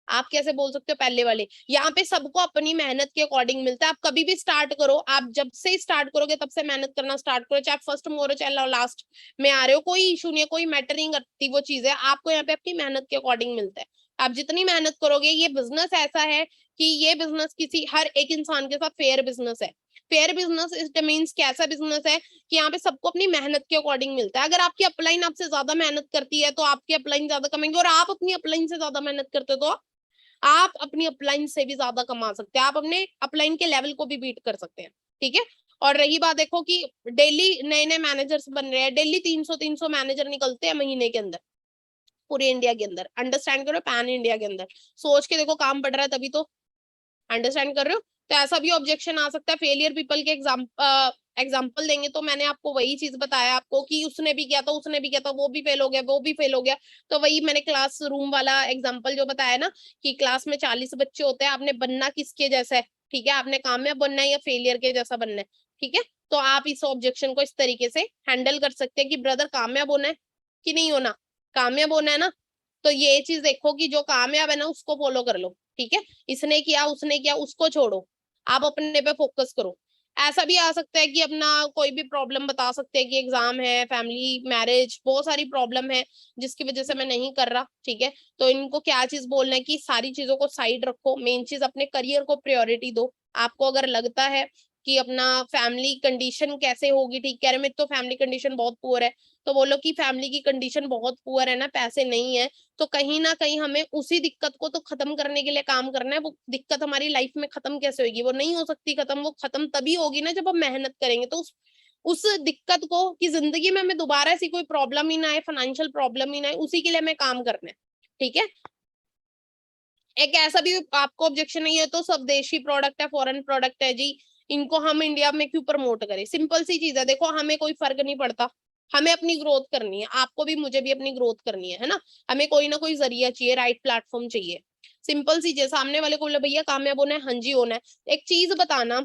Speaker 3: आप कैसे बोल सकते हो पहले वाले। यहाँ पे सबको अपनी मेहनत के अकॉर्डिंग मिलता है। आप कभी भी स्टार्ट करो, आप जब से स्टार्ट करोगे तब से मेहनत करना स्टार्ट करो, चाहे फर्स्ट में हो रहे हो चाहे लास्ट में आ रहे हो, कोई इशू नहीं है, कोई मैटर नहीं करती वो चीजें। आपको यहाँ पे अपनी मेहनत के अकॉर्डिंग मिलता है। आप जितनी मेहनत करोगे, ये बिजनेस ऐसा है कि ये बिजनेस किसी हर एक इंसान के साथ फेयर बिजनेस है। फेयर बिजनेस इट मीन्स कैसा बिजनेस है कि यहाँ पे सबको अपनी मेहनत के अकॉर्डिंग मिलता है। अगर आपकी अपलाइन आपसे ज्यादा मेहनत करती है तो आपकी अपलाइन ज्यादा कमेंगे, और आप अपनी अपलाइन से ज्यादा मेहनत करते हो तो आप अपनी अपलाइन से भी ज्यादा कमा सकते हैं, आप अपने अपलाइन के लेवल को भी बीट कर सकते हैं। ठीक है, और रही बात, देखो कि डेली नए नए मैनेजर्स बन रहे हैं, डेली 300 मैनेजर निकलते हैं महीने के अंदर, पूरे इंडिया के अंदर। अंडरस्टैंड करो, पैन इंडिया के अंदर सोच के देखो, काम बढ़ रहा है तभी तो। अंडरस्टैंड कर रहे हो? तो ऐसा भी ऑब्जेक्शन आ सकता है, फेलियर पीपल के एग्जाम्पल देंगे तो मैंने आपको वही चीज बताया आपको कि उसने भी किया था, उसने भी किया था, वो भी फेल हो गया, वो भी फेल हो गया। तो वही मैंने क्लास रूम वाला एग्जाम्पल जो बताया ना, कि क्लास में 40 बच्चे होते हैं, आपने बनना किसके जैसा है। ठीक है, आपने कामयाब बनना है या फेलियर के जैसा बनना है। ठीक है, तो आप इस ऑब्जेक्शन को इस तरीके से हैंडल कर सकते हैं कि ब्रदर कामयाब होना है कि नहीं होना, कामयाब होना है ना। तो ये चीज देखो कि जो कामयाब है ना उसको फॉलो कर लो। ठीक है, इसने किया उसने किया उसको छोड़ो, आप अपने पे फोकस करो। ऐसा भी आ सकता है कि अपना कोई भी प्रॉब्लम बता सकते हैं कि एग्जाम है, फैमिली, मैरिज, बहुत सारी प्रॉब्लम है जिसकी वजह से मैं नहीं कर रहा। ठीक है, तो इनको क्या चीज बोलना है कि सारी चीजों को साइड रखो, मेन चीज अपने करियर को प्रायोरिटी दो। आपको अगर लगता है कि अपना फैमिली कंडीशन कैसे होगी, ठीक कह रहे मेरी तो फैमिली कंडीशन बहुत पुअर है, तो बोलो कि फैमिली की कंडीशन बहुत पुअर है ना, पैसे नहीं है, तो कहीं ना कहीं हमें उसी दिक्कत को तो खत्म करने के लिए काम करना है। वो दिक्कत हमारी लाइफ में खत्म कैसे होगी, वो नहीं हो सकती खत्म, वो खत्म तभी होगी ना जब हम मेहनत करेंगे। तो उस दिक्कत को कि जिंदगी में हमें दोबारा ऐसी कोई प्रॉब्लम ही ना आए, फाइनेंशियल प्रॉब्लम ही ना आए, उसी के लिए हमें काम करना है। ठीक है, एक ऐसा भी आपको ऑब्जेक्शन नहीं है तो स्वदेशी प्रोडक्ट है, फॉरेन प्रोडक्ट है जी, इनको हम इंडिया में क्यों प्रमोट करें। सिंपल सी चीज है, देखो हमें कोई फर्क नहीं पड़ता, हमें अपनी ग्रोथ करनी है, आपको भी मुझे भी अपनी ग्रोथ करनी है ना। हमें कोई ना कोई जरिया चाहिए, राइट प्लेटफॉर्म चाहिए। सिंपल सी चीज, सामने वाले को बोले भैया कामयाब होना है, हाँ जी होना है। एक चीज बताना,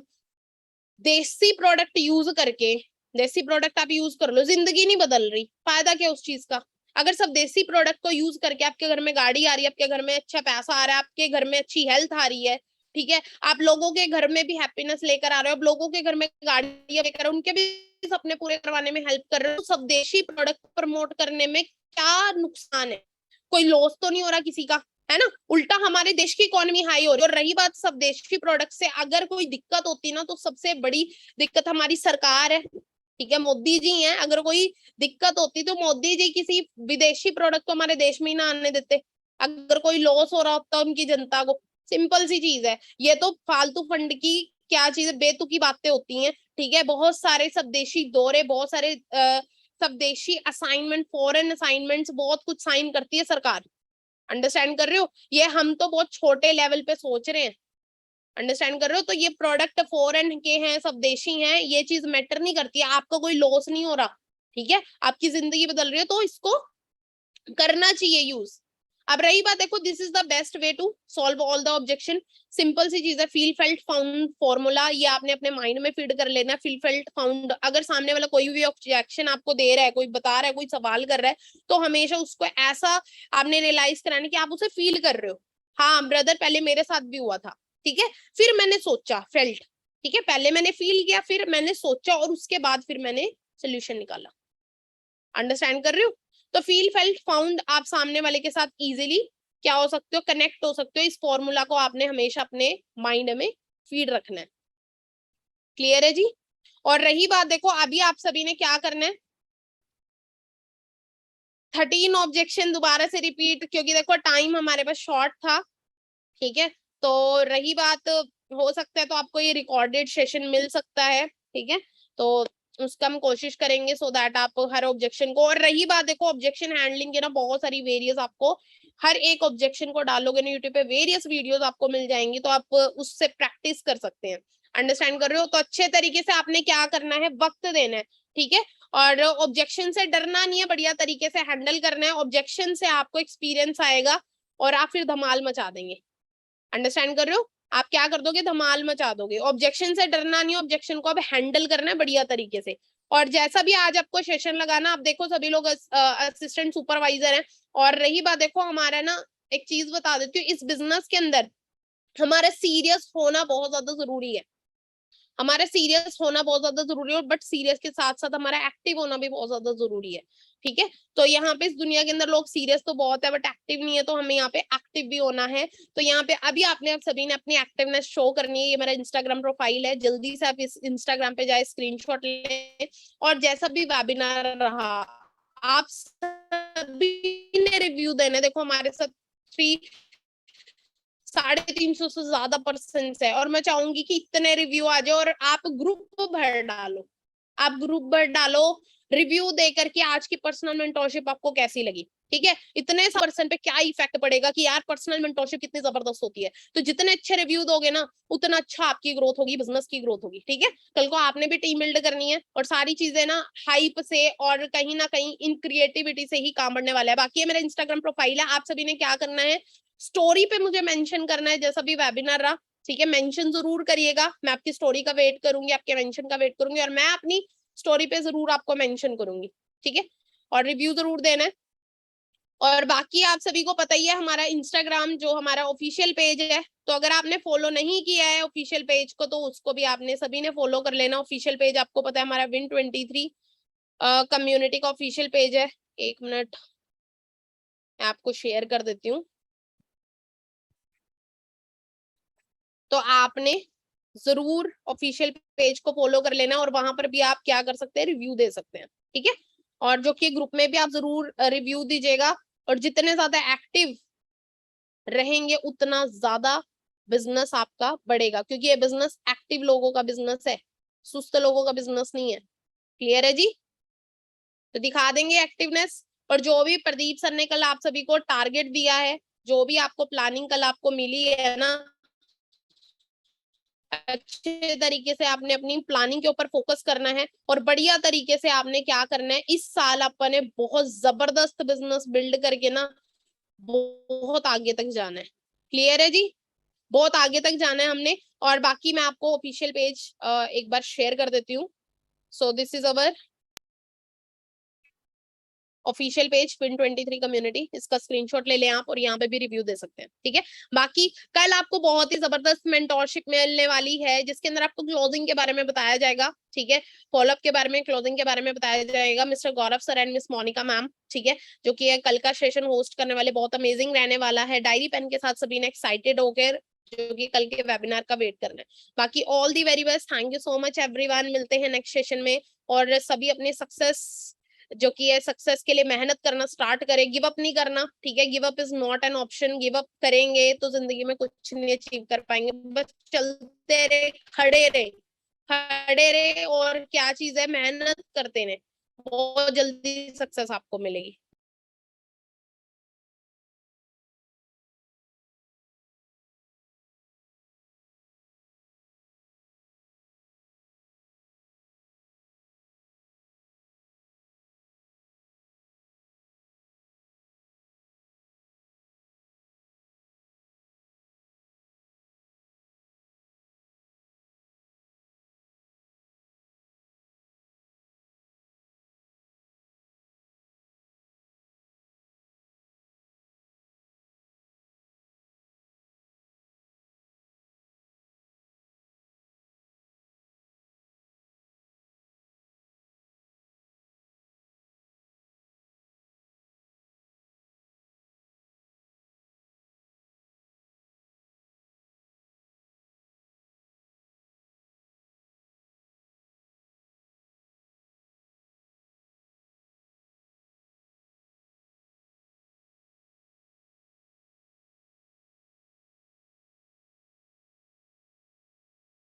Speaker 3: देसी प्रोडक्ट यूज करके, देसी प्रोडक्ट आप यूज कर लो, जिंदगी नहीं बदल रही, फायदा क्या उस चीज का। अगर सब देसी प्रोडक्ट को यूज करके आपके घर में गाड़ी आ रही है, आपके घर में अच्छा पैसा आ रहा है, आपके घर में अच्छी हेल्थ आ रही है, ठीक है, आप लोगों के घर में भी हैप्पीनेस लेकर आ रहे हो, आप लोगों के घर में गाड़ियां लेकर उनके भी सपने पूरे करवाने में हेल्प कर रहे हो, तो सब देशी प्रोडक्ट प्रमोट करने में क्या नुकसान है? कोई लॉस तो नहीं हो रहा किसी का, है ना। उल्टा हमारे देश की इकोनॉमी हाई हो रही है। और रही बात सब देशी प्रोडक्ट से अगर कोई दिक्कत होती ना, तो सबसे बड़ी दिक्कत हमारी सरकार है। ठीक है, मोदी जी हैं, अगर कोई दिक्कत होती तो मोदी जी किसी विदेशी प्रोडक्ट को हमारे देश में ही ना आने देते, अगर कोई लॉस हो रहा होता उनकी जनता को। सिंपल सी चीज है, ये तो फालतू फंड की क्या चीज है, बेतुकी बातें होती हैं। ठीक है, बहुत सारे स्वदेशी दौरे, बहुत सारे स्वदेशी असाइनमेंट, फॉरेन असाइनमेंट्स, बहुत कुछ साइन करती है सरकार। अंडरस्टैंड कर रहे हो? ये हम तो बहुत छोटे लेवल पे सोच रहे हैं, अंडरस्टैंड कर रहे हो? तो ये प्रोडक्ट फॉरेन के हैं, सब देशी हैं, ये चीज मैटर नहीं करती है, आपका कोई लॉस नहीं हो रहा, ठीक है, आपकी जिंदगी बदल रही है, तो इसको करना चाहिए यूज। अब रही बात, देखो this is the best way to solve all the objection. Simple सी चीज है, फील फेल्ट फाउंड फॉर्मूला, ये आपने अपने माइंड में फीड कर लेना। फील फेल्ट फाउंड, अगर सामने वाला कोई भी ऑब्जेक्शन आपको दे रहा है, कोई बता रहा है, कोई सवाल कर रहा है, तो हमेशा उसको ऐसा आपने रियलाइज कराना कि आप उसे फील कर रहे हो। हाँ ब्रदर, पहले मेरे साथ भी हुआ था, ठीक है, फिर मैंने सोचा, फेल्ट, ठीक है, पहले मैंने फील किया, फिर मैंने सोचा, और उसके बाद फिर मैंने सोल्यूशन निकाला। अंडरस्टैंड कर रहे हो? तो फील फेल्ट फाउंड, आप सामने वाले के साथ इजीली क्या हो सकते हो, कनेक्ट हो सकते हो। इस फॉर्मूला को आपने हमेशा अपने माइंड में फीड रखना है। क्लियर है जी? और रही बात, देखो अभी आप सभी ने क्या करना है, 13 ऑब्जेक्शन दोबारा से रिपीट, क्योंकि देखो टाइम हमारे पास शॉर्ट था, ठीक है। तो रही बात, हो सकता है तो आपको ये रिकॉर्डेड सेशन मिल सकता है, ठीक है, तो उसका हम कोशिश करेंगे सो दैट आप हर ऑब्जेक्शन को। और रही बात, देखो ऑब्जेक्शन हैंडलिंग के ना बहुत सारी वेरियस, आपको हर एक ऑब्जेक्शन को डालोगे ना यूट्यूब पे, वेरियस वीडियोस आपको मिल जाएंगी, तो आप उससे प्रैक्टिस कर सकते हैं। अंडरस्टैंड कर रहे हो? तो अच्छे तरीके से आपने क्या करना है, वक्त देना है, ठीक है, और ऑब्जेक्शन से डरना नहीं है, बढ़िया तरीके से हैंडल करना है। ऑब्जेक्शन से आपको एक्सपीरियंस आएगा और आप फिर धमाल मचा देंगे। अंडरस्टैंड कर रहे हो? आप क्या कर दोगे, धमाल मचा दोगे। ऑब्जेक्शन से डरना नहीं, ऑब्जेक्शन को अब हैंडल करना है बढ़िया तरीके से। और जैसा भी आज आपको सेशन लगाना, आप देखो सभी लोग असिस्टेंट सुपरवाइजर हैं। और रही बात, देखो हमारा ना, एक चीज बता देती हूँ, इस बिजनेस के अंदर हमारा सीरियस होना बहुत ज्यादा जरूरी है। हमारा सीरियस होना बहुत ज्यादा जरूरी है, बट सीरियस के साथ साथ हमारा एक्टिव होना भी बहुत ज्यादा जरूरी है, ठीक है। तो यहाँ पे इस दुनिया के अंदर लोग सीरियस तो बहुत है बट एक्टिव नहीं है, तो हमें यहाँ पे एक्टिव भी होना है। तो यहाँ पे अभी आपने, आप सभी ने अपनी एक्टिवनेस शो करनी है। ये मेरा इंस्टाग्राम प्रोफाइल है, जल्दी से आप इस इंस्टाग्राम पे जाए, स्क्रीनशॉट ले, और जैसा भी वेबिनार रहा आप सभी ने रिव्यू देना। देखो हमारे साथ 350 से ज्यादा पर्सन है, और मैं चाहूंगी कि इतने रिव्यू आ जाए, और आप ग्रुप भर डालो, आप ग्रुप भर डालो रिव्यू देकर के आज की पर्सनल मेंटोरशिप आपको कैसी लगी, ठीक है। इतने पर्सन पे क्या इफेक्ट पड़ेगा कि यार पर्सनल मेंटोरशिप कितनी जबरदस्त होती है। तो जितने अच्छे रिव्यू दोगे ना, उतना अच्छा आपकी ग्रोथ होगी, बिजनेस की ग्रोथ होगी, ठीक है। कल को आपने भी टीम बिल्ड करनी है, और सारी चीजें ना हाइप से और कहीं ना कहीं इन क्रिएटिविटी से ही काम बढ़ने वाला है। बाकी ये मेरा इंस्टाग्राम प्रोफाइल है, आप सभी ने क्या करना है, स्टोरी पे मुझे मेंशन करना है जैसा भी वेबिनार रहा, ठीक है, मेंशन जरूर करिएगा। मैं आपकी स्टोरी का वेट करूंगी, आपके मेंशन का वेट करूंगी, और मैं अपनी स्टोरी पे जरूर आपको मेंशन करूंगी, ठीक है, और रिव्यू जरूर देना है। और बाकी आप सभी को पता ही है, हमारा इंस्टाग्राम जो हमारा ऑफिशियल पेज है, तो अगर आपने फॉलो नहीं किया है ऑफिशियल पेज को, तो उसको भी आपने सभी ने फॉलो कर लेना। ऑफिशियल पेज आपको पता है हमारा Win23 कम्युनिटी का ऑफिशियल पेज है। एक मिनट मैं आपको शेयर कर देती हूँ। तो आपने जरूर ऑफिशियल पेज को फॉलो कर लेना, और वहां पर भी आप क्या कर सकते हैं, रिव्यू दे सकते हैं, ठीक है। और जो कि ग्रुप में भी आप जरूर रिव्यू दीजिएगा, और जितने ज्यादा एक्टिव रहेंगे उतना ज्यादा बिजनेस आपका बढ़ेगा, क्योंकि ये बिजनेस एक्टिव लोगों का बिजनेस है, सुस्त लोगों का बिजनेस नहीं है। क्लियर है जी? तो दिखा देंगे एक्टिवनेस। और जो भी प्रदीप सर ने कल आप सभी को टारगेट दिया है, जो भी आपको प्लानिंग कल आपको मिली है ना, अच्छे तरीके से आपने अपनी प्लानिंग के ऊपर फोकस करना है, और बढ़िया तरीके से आपने क्या करना है, इस साल अपने बहुत जबरदस्त बिजनेस बिल्ड करके ना बहुत आगे तक जाना है। क्लियर है जी? बहुत आगे तक जाना है हमने। और बाकी मैं आपको ऑफिशियल पेज एक बार शेयर कर देती हूँ। So this is our official page Win23 community, इसका स्क्रीनशॉट ले लें आप, और यहाँ पे भी रिव्यू दे सकते हैं, ठीक है। बाकी कल आपको बहुत ही जबरदस्त मेंटोरशिप मिलने वाली है, जिसके अंदर आपको क्लोजिंग के बारे में बताया जाएगा, ठीक है, फॉलोअप के बारे में, क्लोजिंग के बारे में बताया जाएगा। Mister Gaurav sir and miss Monica ma'am, ठीक है, जो कि कल का सेशन होस्ट करने वाले, बहुत अमेजिंग रहने वाला है। डायरी पेन के साथ सभी ने एक्साइटेड होकर जो कि कल के वेबिनार का वेट करना है। बाकी all the very best, thank you so much everyone, मिलते हैं नेक्स्ट सेशन में। और सभी अपने सक्सेस जो कि है, सक्सेस के लिए मेहनत करना स्टार्ट करें, गिव अप नहीं करना, ठीक है, give up is not an option. Give up करेंगे तो जिंदगी में कुछ नहीं अचीव कर पाएंगे, बस चलते रहे, खड़े रहे, खड़े रहे, और क्या चीज है, मेहनत करते रहे, बहुत जल्दी सक्सेस आपको मिलेगी।